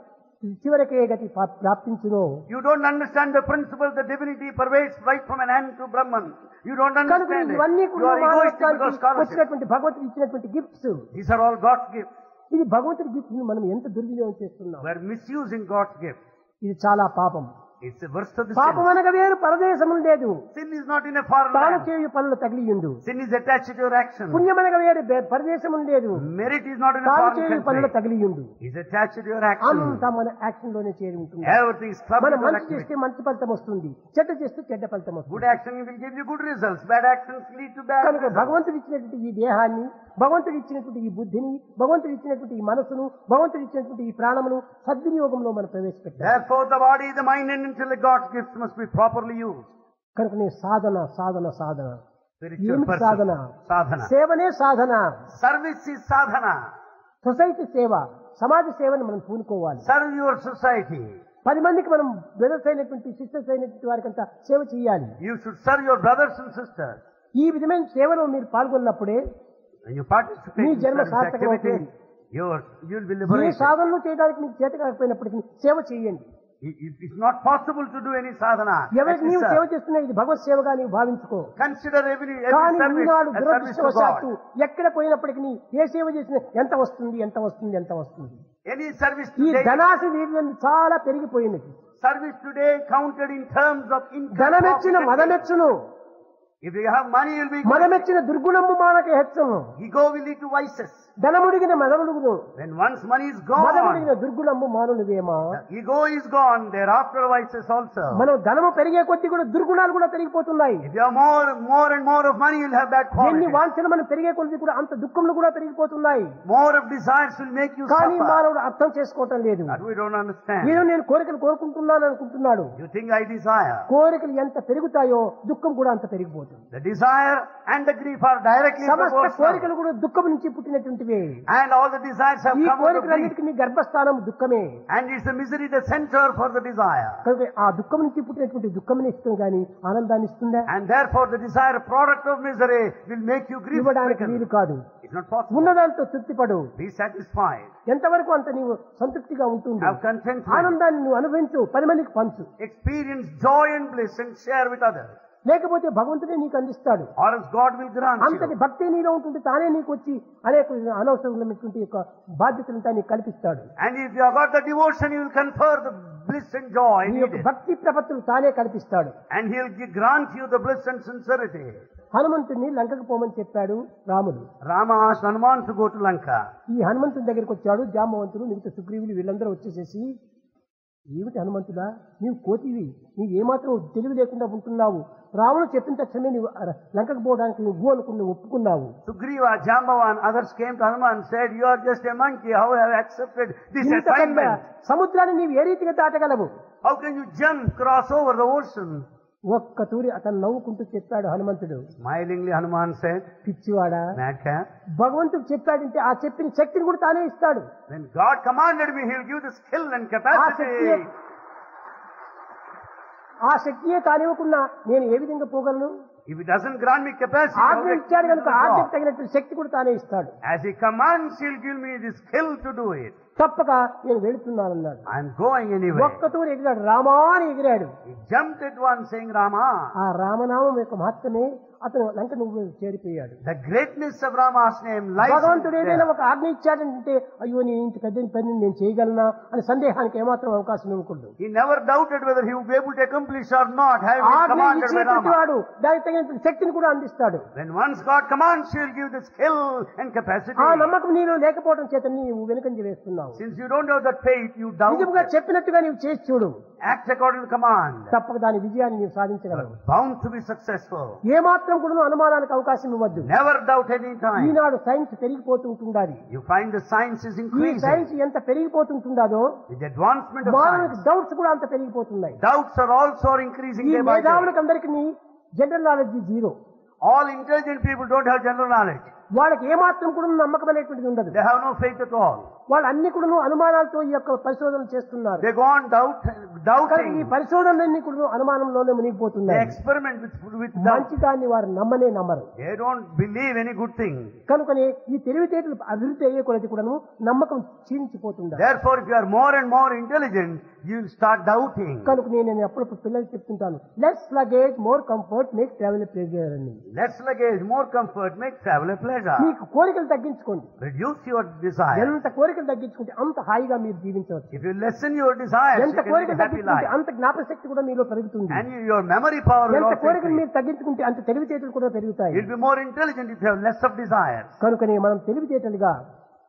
చివరకే గతి ప్రాప్తించును. You don't understand the principle. The divinity pervades right from an Ant to Brahman. You don't కనుక understand it. ఇవన్నీ You కూడా are egoistic మానవత్వానికి because scholarship. వచ్చినటువంటి భగవంతుడు ఇచ్చినటువంటి gifts. These are all God's gifts. ఇది భగవంతుడి గిఫ్ట్స్ మనం ఎంత దుర్వినియోగం చేస్తున్నాం. We are misusing God's gift. ఇది చాలా పాపం. It's the worst of the పాపం sin. అనగా వేరు పరదేశము లేదు. Sin is not in a foreign తాను land. చేయు పనులు తగిలియుండు. Sin is attached to your action. పుణ్యం అనగా వేరు పరదేశము లేదు. Merit is not in a తాను foreign చేయు పనులు country. తగిలియుండు. It's attached to your action. అంతా మన యాక్షన్ లోనే చేరి ఉంటుంది. Everything is clubbed మనం with your మంచి చేస్తే activity. మంచి ఫలితం వస్తుంది, చెడ్డ చేస్తే చెడ్డ ఫలితం వస్తుంది. Good action will give you good results. Bad actions lead to bad కనుక results. భగవంతుడు ఇచ్చినటువంటి ఈ దేహాన్ని, భగవంతుడు ఇచ్చినటువంటి ఈ బుద్ధిని, భగవంతుడు ఇచ్చినటువంటి ఈ మనసును, భగవంతుడు ఇచ్చినటువంటి ఈ ప్రాణమును సద్వినియోగంలో మనం ప్రవేశపెట్టాలి. Therefore the body, the mind and intellect, God's gifts must be properly used. కనుక నీ సాధన సాధన సాధన Spiritual ఏమిటి person. సాధన? Sadhana. సేవనే సాధన. Service is sadhana. సొసైటీ సేవ, సమాజ సేవను మనం పూనుకోవాలి. Serve your society. 10 మందికి మనం బ్రదర్స్ అయినటువంటి సిస్టర్స్ అయినటువంటి వారికి అంతా సేవ చేయాలి. You should serve your brothers and sisters. ఈ విధమైన సేవలో మీరు పాల్గొన్నప్పుడే When you participate నీ in జన్మ service సార్థకం activity, అవుతుంది. you'll be A liberated. సాధనలు చేయడానికి మీకు చేత కాకపోయినప్పటికీ సేవ చేయండి. It's not possible to do any sadhana. ఎవరికి At నీవు least, సేవ చేస్తున్నా ఇది భగవత్ సేవగా నీవు భావించుకో. consider every కానీ service Eenadu as service to దురదృష్టవశాత్తు God. ఎక్కడ పోయినప్పటికీ ఏ సేవ చేసినా ఎంత వస్తుంది ఎంత వస్తుంది ఎంత వస్తుంది. Any service ఈ today, ధనాశ వీర్యం చాలా పెరిగిపోయినది. service today counted in terms of income. ధనమెచ్చిన profit. మదమెచ్చును, If you have money, you'll be good. మదమెచ్చిన దుర్గుణము మానక హెచ్చను. Ego will lead to vices. ధనముడిగిన మదముడుగును, When once money is gone, మదముడిగిన దుర్గుణము మానునివేమా. the ego is gone, thereafter vices also. మనం ధనము పెరిగే కొద్దీ కూడా దుర్గుణాలు కూడా పెరిగిపోతున్నాయి. If you have more and more of money, you'll have bad ఎన్ని qualities. వాంఛలు మనం పెరిగే కొద్దీ కూడా అంత దుఃఖములు కూడా పెరిగిపోతున్నాయి. More of desires will make you కానీ suffer. మానవుడు అర్థం చేసుకోవటం లేదు. That we don't understand. ఏదో నేను కోరికలు కోరుకుంటున్నాను అనుకుంటున్నాడు. You think I desire. కోరికలు ఎంత పెరుగుతాయో దుఃఖం కూడా అంత పెరిగిపోతుంది. The desire and the grief are directly సమస్త proportional. కోరికలు కూడా దుఃఖం నుంచి పుట్టినటువంటివే. And all the desires have ఈ come out of grief. కోరికలన్నిటికీ నీ గర్భస్థానం దుఃఖమే. And it's the misery, the center for the desire. కనుక ఆ దుఃఖం నుంచి పుట్టినటువంటి దుఃఖమని ఇస్తుంది కానీ ఆనందాన్ని ఇస్తుందా? And therefore the desire product of misery will make you grief ఇవ్వడానికి stricken. వీలు కాదు. It's not possible. ఉన్నదాంతో తృప్తిపడు. Be satisfied. ఎంతవరకు అంత నీవు సంతృప్తిగా ఉంటుంది. Have contentment. ఆనందాన్ని నువ్వు అనుభవించు, 10 మందికి పంచు. Experience joy and bliss and share with others. లేకపోతే భగవంతుడే నీకు అందిస్తాడు. or else God will grant అంతటి you. భక్తి నీలో ఉంటుంది, తానే నీకు వచ్చి అనేక అనవసరమైనటువంటి యొక్క బాధ్యతలంతా నీకు కల్పిస్తాడు. And if you have got the devotion, He will confer the bliss and joy నీ యొక్క needed. భక్తి ప్రపత్తులు తానే కల్పిస్తాడు. And He will grant you the bliss and sincerity. హనుమంతుడిని లంకకు పోమని చెప్పాడు రాముడు. Rama asked Hanuman to go to Lanka. ఈ హనుమంతుడి దగ్గరికి వచ్చాడు జాంబవంతుడు, మిగతా సుగ్రీవులు వీళ్ళందరూ వచ్చేసేసి, ఏమిటి హనుమంతుడా, నీవు కోతివి, నీవు ఏమాత్రం తెలివి లేకుండా ఉంటున్నావు, రాముడు చెప్పిన తక్షణమే నీవు లంకకు పోవడానికి నువ్వు అనుకుని ఒప్పుకున్నావు. Sugriva, Jambavan, others came to Hanuman and said, you are just a monkey, how have you accepted this assignment? సముద్రాన్ని నీవు ఏ రీతిగా దాటగలవు? How can you jump, cross over the ocean? ఒక్క తూరి అతను నవ్వుకుంటూ చెప్పాడు హనుమంతుడు. Smilingly Hanuman said, పిచ్చివాడా, madcap, భగవంతుడు చెప్పాడంటే ఆ చెప్పిన శక్తిని కూడా తానే ఇస్తాడు. when God commanded me, He will give the skill and capacity. ఆ శక్తియే కానివ్వకుండా నేను ఏ విధంగా పోగలను? If He doesn't grant me capacity, how ఆజ్ఞ can I ఇచ్చాడు కనుక do the ఆజ్ఞకు job? తగినటువంటి శక్తి కూడా తానే ఇస్తాడు. As He commands, He will give me the skill to do it. తప్పక నేను వెళుతున్నానన్నాడు. I am going anyway. ఒక్క తూరి ఎగిరాడు, రామా అని ఎగిరాడు. He jumped at once saying, Rama. ఆ రామనామం యొక్క మహత్వమే అతను లంక నువ్వు చేరిపోయాడు. The greatness of Rama's name lies భగవంతుడు there. ఏదైనా ఒక ఆజ్ఞ ఇచ్చాడంటే అయ్యో నేను ఇంత పెద్ద పని నేను చేయగలనా అని సందేహానికి ఏమాత్రం అవకాశం ఇవ్వకూడదు. He never doubted whether he would be able to accomplish or not, having been ఆజ్ఞ commanded by ఇచ్చేటువంటి Rama. వాడు దానికి తగిన శక్తిని కూడా అందిస్తాడు. When once God commands, He will give the skill and capacity. ఆ నమ్మకం నీలో లేకపోవడం చేత నీవు వెనుకంజ వేస్తున్నావు. Since you don't have that faith, you doubt. నిజంగా చెప్పినట్టుగా నీవు చేసి చూడు, Act according to command. తప్పక దాని విజయాన్ని నీవు సాధించగలవు. Bound to be successful. ఏమాత్రం కూడా అనుమానానికి అవకాశం ఇవ్వద్దు. Never doubt any time. ఈనాడు సైన్స్ పెరిగిపోతుంటుండాలి. You find the science is ఈ increasing. సైన్స్ ఎంత పెరిగిపోతుంటుండాదో With the advancement of మానవునికి science, డౌట్స్ కూడా అంత పెరిగిపోతున్నాయి. doubts are also increasing ఈ day by day. మేధావులకు అందరికీ general knowledge zero. All intelligent people don't have general knowledge. వాళ్ళకి ఏమాత్రం కూడా నమ్మకం అనేటువంటిది ఉండదు. They have no faith at all. వాళ్ళు అన్ని కూడా అనుమానాలతో ఈ యొక్క పరిశోధనలు చేస్తున్నారు. They go on కానీ ఈ doubting. పరిశోధనలన్నీ కూడా అనుమానంలోనే They మునిగిపోతున్నాయి. experiment with doubt. మంచి దాన్ని వారు నమ్మరు. They don't believe any good thing. కనుకనే ఈ తెలివితేటలు అభివృద్ధి అయ్యే కొలది కూడాను నమ్మకం క్షీణించిపోతుంది. Therefore, if you are more and more intelligent, you will start doubting. కనుక నేను అప్పుడప్పుడు పిల్లలకి చెప్తుంటాను, less luggage more comfort make travel pleasure అని. Less luggage, more comfort, make travel a pleasure. మీకు కోరికలు తగ్గించుకోండి. Reduce your desire. ఎంత కోరికలు తగ్గించుకుంటే అంత హాయిగా మీరు జీవించవచ్చు. If you lessen your desires, ఎంత you can కోరికలు live a happy తగ్గించుకుంటే life. అంత జ్ఞాపశక్తి కూడా మీలో పెరుగుతుంది. And your memory power will ఎంత also కోరికలు increase. మీరు తగ్గించుకుంటే అంత తెలివితేటలు కూడా పెరుగుతాయి. You'll be more intelligent if you have less of desires. కనుకనే మనం తెలివితేటలుగా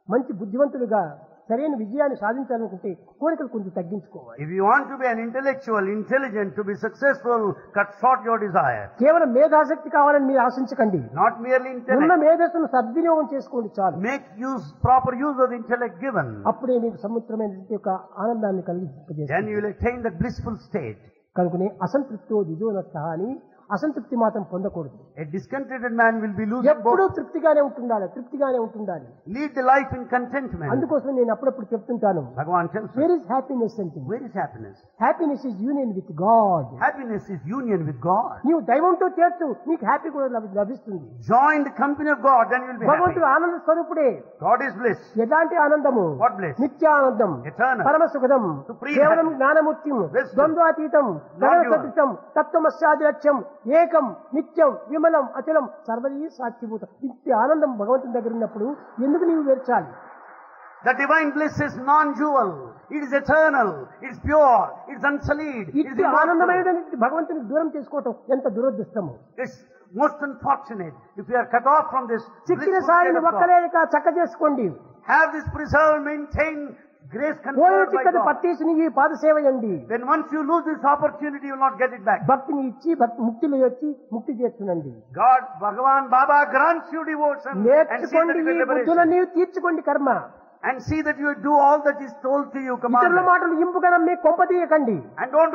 మంచి బుద్ధివంతులుగా సరైన విజయాన్ని సాధించాలనుకుంటే కోరికలు కొంచెం తగ్గించుకోవాలి. If you want to be an intellectual, intelligent, to be successful, cut short your desires. కేవలం మేధాశక్తి కావాలని మీరు ఆశించకండి. Not merely ఉన్న intellect. మేధస్సును సద్వినియోగం చేసుకోండి చాలు. Make proper use of the intellect given. అప్పుడే మీకు సముద్రమైనటువంటి యొక్క ఆనందాన్ని Then కలిగింపజేస్తుంది. you will attain the blissful state. కనుకనే అసంతృప్తో దిజోనస్థ అని అసంతృప్తి మాత్రం పొందకూడదు. A discontented man will be losing ఎప్పుడూ both. తృప్తిగానే ఉంటుండాలి. Lead the life in contentment. అందుకోసం నేను అప్పుడప్పుడు చెప్తుంటాను, Bhagavan tells us, where is happiness అంటే where is happiness? Happiness is union with God. Happiness is union with God. నీవు దైవంతో చేర్చు, నీకు హ్యాపీ కూడా లభిస్తుంది. Join the company of God, then you will be happy. భగవంతుడు ఆనంద స్వరూపుడే. God is bliss. ఎలాంటి ఆనందము? What bliss? Nityanandam, Eternal. పరమ సుఖదం, Supreme కేవలం happiness. జ్ఞానమూర్త్యం, Wisdom. ద్వంద్వాతీతం, Not సదృశం, తత్వమస్యాదిలక్ష్యం, ఏకం నిత్యం విమలం అచలం సర్వదీ సాక్షిభూతం. ఇంటి ఆనందం భగవంతుని దగ్గర ఉన్నప్పుడు ఎందుకు నీవు వెర్చాలి? The divine bliss is non-dual. It is eternal. It is pure. It is unsullied. It is ఇట్టి immortal. ఆనందమైనటువంటి భగవంతుని దూరం చేసుకోవటం ఎంత దురదృష్టము. It's most unfortunate if you are cut off from this చిక్కిన blissful state సారిని of God. ఒక్కలేక చక్క చేసుకోండి. Have this preserved, maintain grace పోయే conferred by చిక్కది God. పట్టేసి ఈ పాదసేవయండి. Then once you lose this opportunity, you will not get it back. భక్తిని ఇచ్చి ముక్తిలో వచ్చి ముక్తి చేస్తునండి. God, Bhagavan, Baba grants you devotion and see that నేర్చుకోండి, you ఈ get liberation. బుద్ధులన్నీ తీర్చుకోండి కర్మ. And see that you do all that is told to you, ఇతరుల commanded. మాటలు ఇంపుగా నమ్మి కొంపతీయకండి. And don't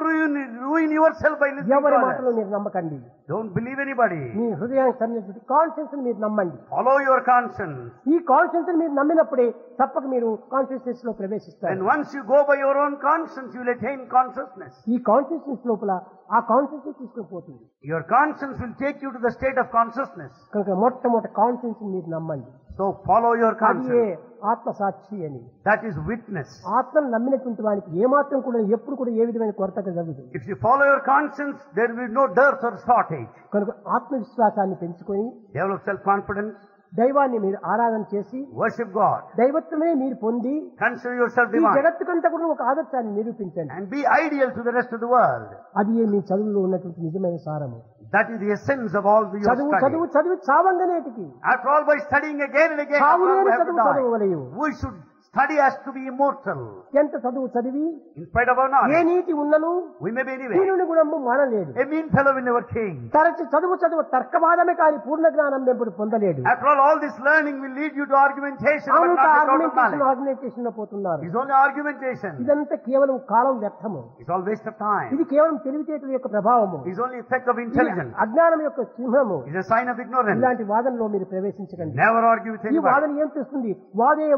ruin yourself by listening ఎవరి to మాటలు others. మీరు నమ్మకండి. Don't believe anybody. మీ హృదయానికి సంబంధించిన కాన్షియన్స్ మీరు నమ్మండి. Follow your conscience. ఈ కాన్షియన్స్ మీరు నమ్మినప్పుడే తప్పక మీరు కాన్షియస్నెస్ లో ప్రవేశిస్తారు. And once you go by your own conscience, you will attain consciousness. ఈ కాన్షియస్నెస్ లోపల ఆ కాన్షియస్నెస్ తీసుకుని పోతుంది. Your conscience will take you to the state of consciousness. కనుక మొట్టమొదటి కాన్షియన్స్ మీరు నమ్మండి. So follow your అదే conscience. ఆత్మసాక్షి అని. That is witness. ఆత్మను నమ్మినటువంటి వానికి ఏమాత్రం కూడా ఎప్పుడు కూడా ఏ విధమైన కొరత జరుగుతుంది. If you follow your conscience, there will be no dearth or shortage. కనుక ఆత్మవిశ్వాసాన్ని పెంచుకొని Develop self-confidence. దైవాన్ని మీరు ఆరాధన చేసి Worship God. దైవత్వమే మీరు పొంది Consider yourself ఈ divine. జగత్తుకంతా కూడా ఒక ఆదర్శాన్ని నిరూపించండి. And be ideal to the rest of the world. అది మీ చదువులో ఉన్నటువంటి నిజమైన సారము. That is the essence of all your చదువు study. చదువు చదువు చావంగనేటికి After all, by studying again and again, చావు we లేని have to చదువు die. చదవవలెను. We should study as to be immortal. ఎంత చదువు చదివి In spite of our A knowledge, నీతి ఉన్నను we may be anywhere. దీనుని గుణము మానలేడు. A mean fellow will never change. తరచి చదువు తర్కవాదమే కానీ పూర్ణ జ్ఞానం వెంబడి పొందలేడు. After all this learning will lead you to argumentation, but అంత not the total knowledge. Organisation లో పోతున్నారు. It's only argumentation. ఇదంతా కేవలం కాలం వ్యర్థము. It's all waste of time. ఇది కేవలం తెలివితేటల యొక్క ప్రభావము. It's only effect of ఇది intelligence. అజ్ఞానం యొక్క చింహము. It's a sign of ignorance. ఇలాంటి వాదనలో మీరు ప్రవేశించకండి. Never argue with ఈ anybody. వాదన ఏం చేస్తుంది? వాదే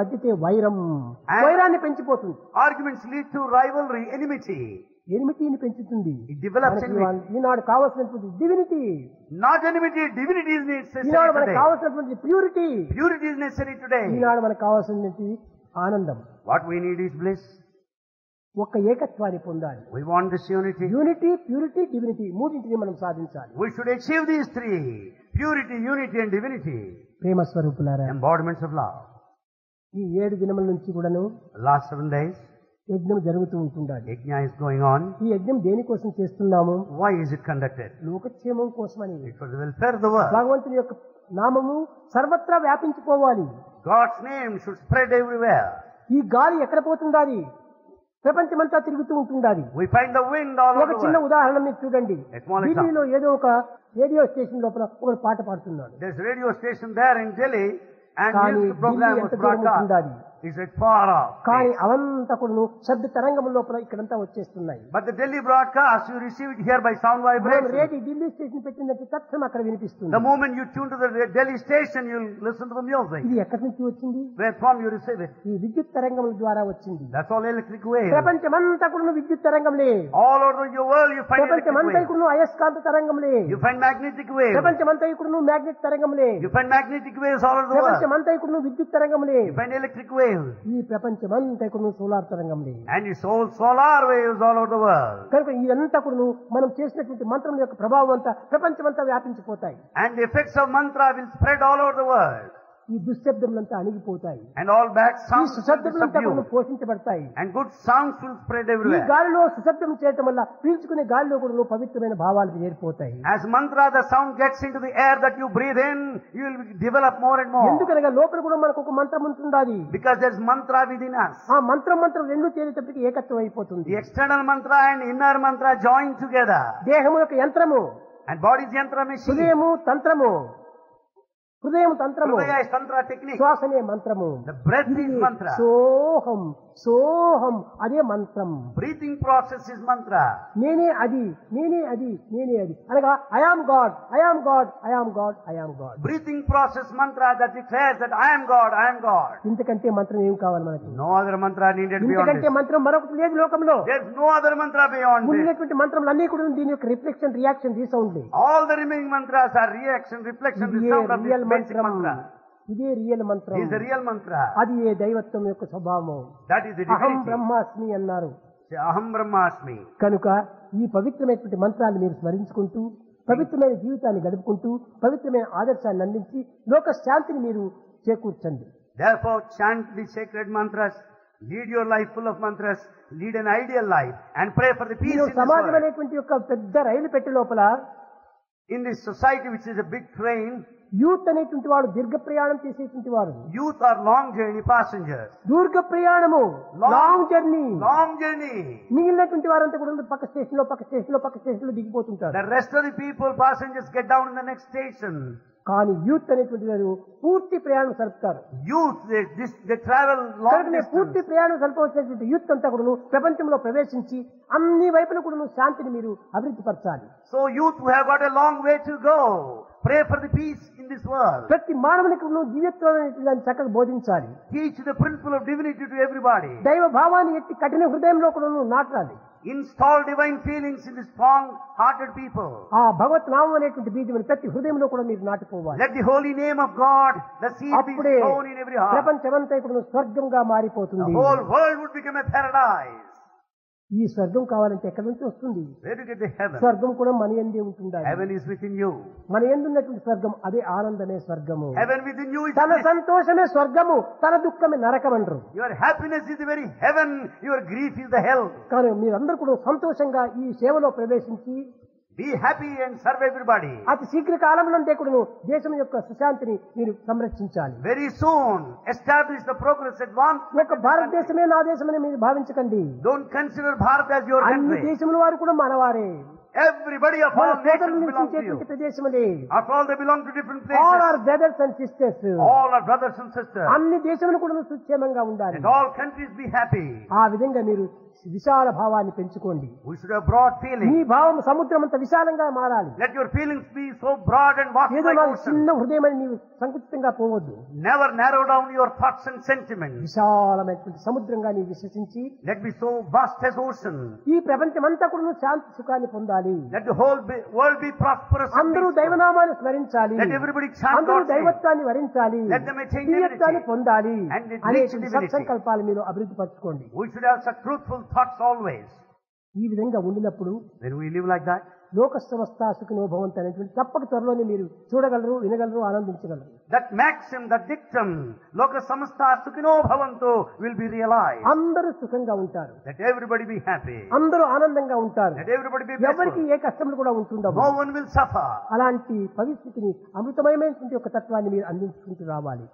వద్దితే వైరం, వైరాన్ని పెంచిపోతుంది. Arguments lead to rivalry, enmity. ఎనిమిటీని పెంచుతుంది. It develops మనకి enmity. ఈనాడు కావాల్సినటువంటి divinity, Not enmity, divinity is necessary ఈనాడు మనకు today. కావాల్సినటువంటి purity, Purity is necessary today. ఈనాడు మనకు కావాల్సినటువంటి ఆనందం. What we need is bliss. ఒక్క ఏకత్వాన్ని పొందాలి. We want this unity. Unity, purity, divinity మూడింటిని మనం సాధించాలి. We should achieve these three. Purity, unity and divinity. ప్రేమ స్వరూపులారా, Embodiments of love. ఈ 7 దినముల నుంచి కూడాను Last 7 days, యజ్ఞం జరుగుతూ ఉంటుండాలి. Yajna is going on. ఈ యజ్ఞం దేనికోసం చేస్తున్నాము? Why is it conducted? లోకక్షేమం కోసమని. It's for the welfare of the world. భగవంతుని యొక్క నామము సర్వత్రా వ్యాపించిపోవాలి. God's name should spread everywhere. ఈ గాలి ఎక్కడ పోతుండాలి? ప్రపంచమంతా తిరుగుతూ ఉంటుండాలి. We find the wind all ఒక over the చిన్న world. ఉదాహరణ మీరు చూడండి. A small example. ఢిల్లీలో ఏదో ఒక రేడియో స్టేషన్ లోపల ఒక పాట పాడుతున్నాడు. There's a radio station there in Delhi and కానీ his program ఢిల్లీ was ఎంత దూరం broadcast. ఉంటుండాలి? Is it far off? కానీ అవంతా కూడా శబ్ద తరంగం లోపల ఇక్కడంతా వచ్చేస్తున్నాయి. But the Delhi broadcast, you receive it here by sound మనం vibration. రేడియో ఢిల్లీ స్టేషన్ పెట్టినట్టు తక్షణం అక్కడ వినిపిస్తుంది. The moment you tune to the Delhi station, you'll listen to the music. ఇది ఎక్కడి నుంచి వచ్చింది? Where from you receive it? ఈ విద్యుత్ తరంగముల ద్వారా వచ్చింది. That's all electric wave. ప్రపంచమంతా కూడా విద్యుత్ తరంగంలే. All over your world you find electric ప్రపంచమంతా wave. కూడా అయస్కాంత తరంగంలే. You find magnetic wave. ప్రపంచమంతా కూడా magnet తరంగంలే. You find magnetic waves all over the world. ప్రపంచమంతా కూడా విద్యుత్ తరంగంలే. You find electric waves. ఈ ప్రపంచమంతా కూడా solar తరంగంలే. And you saw solar waves all over the world. కనుక ఇదంతా కూడా మనం చేసినటువంటి మంత్రం యొక్క ప్రభావం అంతా ప్రపంచమంతా వ్యాపించిపోతాయి. And the effects of mantra will spread all over the world. ఈ దుశ్శబ్దములంతా అణిగిపోతాయి. And all bad ఈ sounds will be సుశబ్దములంతా కూడా subdued. పోషించబడతాయి. And good sounds will spread ఈ everywhere. గాలిలో సుశబ్దం చేయటం వల్ల పీల్చుకునే గాలిలో కూడా పవిత్రమైన భావాలు ఏర్పడతాయి. As mantra, the sound gets into the air that you breathe in, you will develop more and more. ఎందుకనగా లోపల కూడా మనకు ఒక మంత్రం ఉంటుండాలి. Because there's mantra within us. ఆ మంత్రం రెండు చేరేటప్పటికి ఏకత్వం అయిపోతుంది. The external mantra and inner mantra join together. దేహము యొక్క యంత్రము, And body's yantra machine. హృదయము తంత్రము, హృదయం తంత్రము, Hridaya is tantra technique. శ్వాసనే మంత్రము. The breath is mantra. సోహం సోహం అదే మంత్రం. Breathing process is mantra. నేనే అది, నేనే అది, నేనే అది అనగా I am God, I am God, I am God, I am God. Breathing process mantra that declares that I am God, I am God. ఇంతకంటే మంత్రం ఏం కావాలి మనకి? No other mantra needed beyond ఇంతకంటే this. మంత్రం మరొకటి లేదు లోకంలో. There's no other mantra beyond this. ముందున్నటువంటి మంత్రములన్నీ కూడా దీని యొక్క reflection, reaction, resound. All the remaining mantras are reaction, reflection, ఇదే resound of this real basic మంత్రం. mantra. ఇదే రియల్ మంత్రం. Is the real mantra. అది ఏ దైవత్వం యొక్క స్వభావం. That is the అహం divinity. బ్రహ్మాస్మి అన్నారు. Say, Aham Brahmasmi. కనుక ఈ పవిత్రమైనటువంటి మంత్రాన్ని మీరు స్మరించుకుంటూ పవిత్రమైన జీవితాన్ని గడుపుకుంటూ పవిత్రమైన ఆదర్శాన్ని అందించి లోక శాంతిని మీరు చేకూర్చండి. Therefore, chant the sacred mantras, lead your life full of mantras, lead an ideal life, and pray for the peace మీరు in this సమాజం world. అనేటువంటి యొక్క పెద్ద రైలు పెట్టె లోపల In this society, which is a big train, youth అనేటువంటి వాడు దీర్ఘ ప్రయాణం చేసేటువంటి వారు. youth are long journey passengers. దీర్ఘ ప్రయాణము, లాంగ్ జర్నీ. Long journey. మిగిలినటువంటి వారంతా కూడా పక్క స్టేషన్ లో పక్క స్టేషన్ లో పక్క స్టేషన్ లో దిగిపోతుంటారు. The rest of the people, passengers, get down in the next station. కానీ యూత్ అనేటువంటి వారు పూర్తి ప్రయాణం సరుపుతారు. Youth, they travel long కనుక పూర్తి distance. ప్రయాణం సరిపోవచ్చినటువంటి యూత్ అంతా కూడా ప్రపంచంలో ప్రవేశించి అన్ని వైపుల కూడా శాంతిని మీరు అభివృద్ధి పరచాలి. So youth who have got a long way to go, pray for the peace in this world. ప్రతి మానవునికి నువ్వు దివ్యత్వం దాన్ని చక్కగా బోధించాలి. Teach the principle of divinity to everybody. దైవ భావాన్ని ఎత్తి కఠిన హృదయంలో కూడా నువ్వు నాటాలి. Install divine feelings in the strong-hearted people. ఆ భగవత్ నామం అనేటువంటి బీజం ప్రతి హృదయంలో కూడా మీరు నాటుకోవాలి. Let the holy name of God, the seed be అప్పుడే sown in every heart. ప్రపంచమంతా ఇప్పుడు స్వర్గంగా మారిపోతుంది. The whole world would become a paradise. ఈ స్వర్గం కావాలంటే ఎక్కడి నుంచి వస్తుంది? Where do you get the heaven? స్వర్గం కూడా మన యందే ఉంటుండాలి. Heaven is within you. మన యందు ఉన్నటువంటి స్వర్గం అదే ఆనందమే స్వర్గము. Heaven within you is తన bliss. సంతోషమే స్వర్గము, తన దుఃఖమే నరకం అంటారు. Your happiness is the very heaven, your grief is the hell. కానీ మీరందరూ కూడా సంతోషంగా ఈ సేవలో ప్రవేశించి Be happy and serve everybody. అతి శీఘ్ర కాలంలో కూడా దేశం యొక్క సుశాంతిని మీరు సంరక్షించాలి. Very soon, establish the progress, advancement. ఒక భారతదేశమే నా దేశమని మీరు భావించకండి. Don't consider Bharat as your అన్ని country. దేశముల వారు కూడా మనవారే. Everybody of all nations belong to you. ప్రదేశములే. After all, they belong to different All places. are brothers and sisters. All are brothers and sisters. అన్ని దేశములు కూడా సుక్షేమంగా ఉండాలి. Let all countries be happy. ఆ విధంగా మీరు విశాల భావాన్ని పెంచుకోండి. We should have broad me feelings. భావం సముద్రం అంత విశాలంగా మారాలి. Let your feelings be so broad and vast ఏదో like నా ocean. చిన్న హృదయం అని నీవు సంకుచితంగా పోవద్దు. Never narrow down your thoughts and sentiments. విశాలమైనటువంటి సముద్రంగా నీవు విశ్వసించి Let be so vast as ocean. ఈ ప్రపంచమంతా కూడా నువ్వు శాంతి సుఖాన్ని పొందాలి. Let the whole world be prosperous. and అందరూ peaceful. దైవనామాన్ని స్మరించాలి. Let everybody chant అందరూ God's name. దైవత్వాన్ని వరించాలి. Let them attain దివ్యత్వాన్ని divinity. పొందాలి And it అనే reach divinity. సత్సంకల్పాలు మీరు అభివృద్ధి పరచుకోండి. We should have such truthful thoughts always. ఈ విధంగా ఉండినప్పుడు When we live like that, లోక సమస్త సుఖినో భవంతు అనేటువంటి తప్పక త్వరలోనే మీరు చూడగలరు, వినగలరు, ఆనందించగలరు. that maxim, that dictum, loka samasta sukhino bhavantu, will be realized. అందరూ సుఖంగా ఉంటారు. Let everybody be happy. అందరూ ఆనందంగా ఉంటారు. Let everybody be ఎవరికి blissful. ఏ కష్టములు కూడా ఉంటుండవు. No one will suffer. అలాంటి పరిస్థితిని అమృతమయమైనటువంటి ఒక తత్వాన్ని మీరు అందించుకుంటూ రావాలి.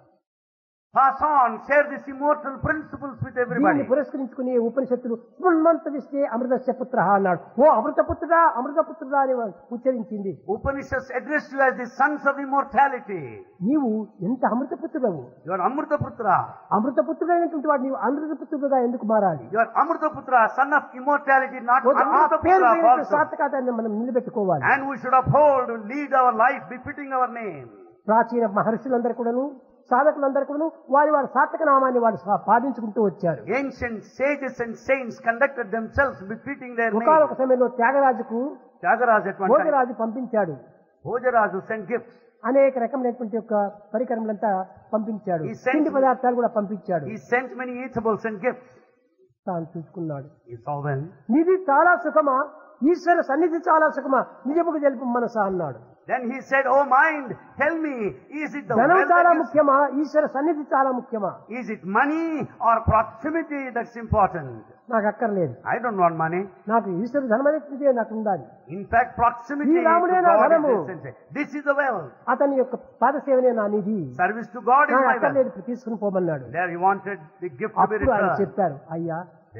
Pass on, share these immortal principles with దీన్ని everybody. పురస్కరించుకుని ఉపనిషత్తులు స్పృణ్వంత విస్తే అమృతస్య పుత్ర అన్నాడు. ఓ అమృతపుత్రుడా, అమృతపుత్రుడా అని ఉచ్చరించింది. Upanishads address you as the sons of immortality. నీవు ఎంత అమృతపుత్రుడవు. You are Amrutaputra. అమృతపుత్రుడైనటువంటి వాడు నీవు అమృతపుత్రుడుగా ఎందుకు మారాలి? You are Amrutaputra, son of immortality, not ఆ పేరు Amrutaputra also. సార్థకతని మనం నిలబెట్టుకోవాలి. And we should uphold, lead our life befitting our name. ప్రాచీన మహర్షులందరూ కూడాను, సాధకులందరూ కూడాను వారి వారి సార్థక నామాన్ని వారు పాటించుకుంటూ వచ్చారు. Ancient sages and saints conducted themselves befitting their ఒకనొక name. సమయంలో త్యాగరాజుకు Tyagaraja at one time. Bhojaraju పంపించాడు. Bhojaraju sent gifts. అనేక రకమైనటువంటి యొక్క పరికరములంతా పంపించాడు. He sent- తిండి పదార్థాలు కూడా పంపించాడు. He sent many eatables and gifts. తాను చూసుకున్నాడు. He saw them. నిధి చాలా సుఖమా, ఈశ్వర సన్నిధి చాలా సుఖమా, నిజముకు తెలుపు మనసా అన్నాడు. Then he said, "Oh mind, tell me, is it the ధనం wealth చాలా that is, ముఖ్యమా, ఈశ్వర సన్నిధి చాలా ముఖ్యమా? is it money or proximity that's important? నాకు అక్కర్లేదు. I don't want money. నాకు ఈశ్వర ధనం అనేటువంటిదే నాకు ఉండాలి. In fact, proximity ఈ to రాముడే నా God ధనము. is essential. This is the wealth. అతని యొక్క పాదసేవనే నా నిధి. Service to God is నాకు my wealth." అక్కర్లేదు, తీసుకుని పోమన్నాడు. There he wanted the gift to be అప్పుడు ఆయన returned. చెప్పారు, అయ్యా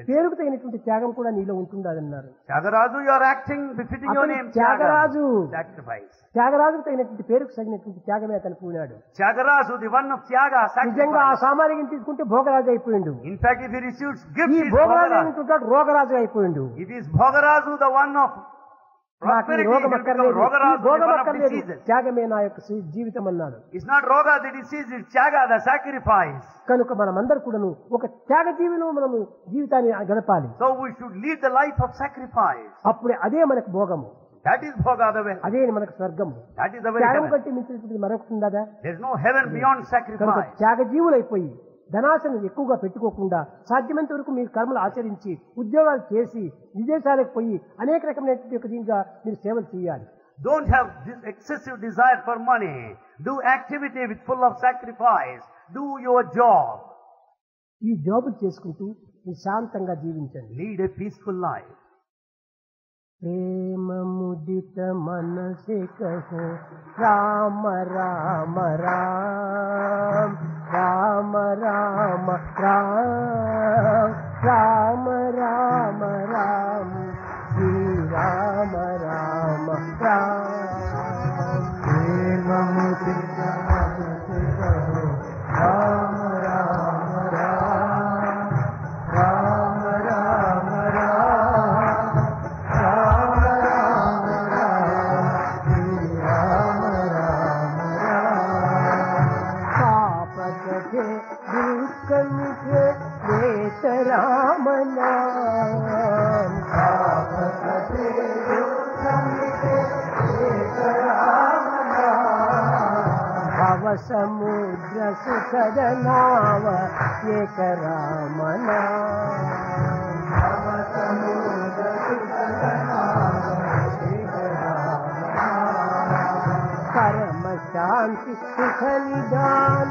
పేరుకు తగినటువంటి త్యాగం కూడా నీలో ఉంటుందన్నారు. Tyagaraja, you are acting befitting your అతను name. త్యాగరాజు. Sacrifice. త్యాగరాజుకు తగినటువంటి పేరుకు తగినటువంటి త్యాగమే అతను పూనాడు. Tyagaraja, the one of Tyaga, నిజంగా ఆ sacrifice. సామాన్యం తీసుకుంటే Bhogaraju అయిపోయిండు. In fact, if he receives ఈ gifts, he is Bhogaraju Bhogaraja. అయినటువంటి రోగరాజు అయిపోయిండు. If he is Bhogaraja, the one of నాకు ఈ prosperity, he రోగం will become అక్కర్లేదు, ఈ Rogaraja, the భోగం one of అక్కర్లేదు, diseases. త్యాగమే నా యొక్క జీవితం అన్నాడు. It's not Roga the disease, it's Tyaga the sacrifice. కనుక మనమందరూ కూడాను ఒక త్యాగ జీవిలో మనము జీవితాన్ని గడపాలి. So we should lead the life of sacrifice. అప్పుడే అదే మనకు భోగము, That is Bhoga the way. అదే మనకు స్వర్గము. That is the very త్యాగం heaven. కంటే మించినటువంటి మరొకటి ఉందా? There is no heaven beyond కనుక sacrifice. త్యాగ జీవులైపోయి ధనాశను ఎక్కువగా పెట్టుకోకుండా సాధ్యమైనంత వరకు మీరు కర్మలు ఆచరించి ఉద్యోగాలు చేసి విదేశాలకు పోయి అనేక రకమైనటువంటి ఒక దీనిగా మీరు సేవలు చేయాలి. Don't have this excessive desire for money. Do activity with full of sacrifice. Do your job. ఈ జాబులు చేసుకుంటూ మీరు శాంతంగా జీవించండి. Lead a peaceful life. ప్రేమ ముదిత మనసే కహో రామ రామ రామ రామ రామ రామ రామ రామ రామ శ్రీ రామ రామ రామ ప్రేమ ముదిత మనసే కహో రామ రామ రామ రామ రామ రామ రామ రామ రామ శ్రీ రామ రామ రామ समुद्र सुखद नाव एक राम नाम समुद्र सुखद नाव एक राम परम शांति सुख निदान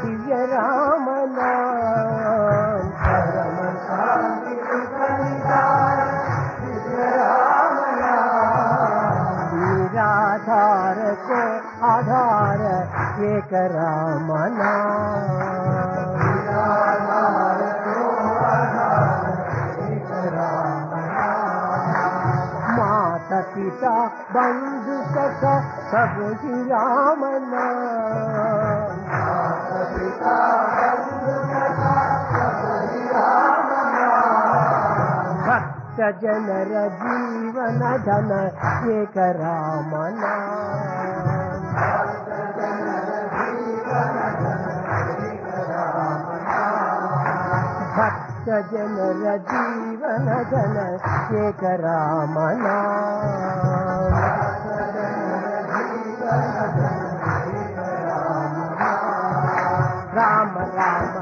दिव्य राम नाम परम शांति सुख निदान दिव्य राम नाम निराधार को आधार एक राम नाम निराधार को आधार एक राम नाम माता पिता बंधु सखा सब ही राम नाम माता पिता बंधु सखा सब ही राम नाम भक्त जनर जीवन धन एक राम नाम भक्त जनर जीवन धन एक राम नाम भक्त जनर जीवन धन एक राम नाम राम राम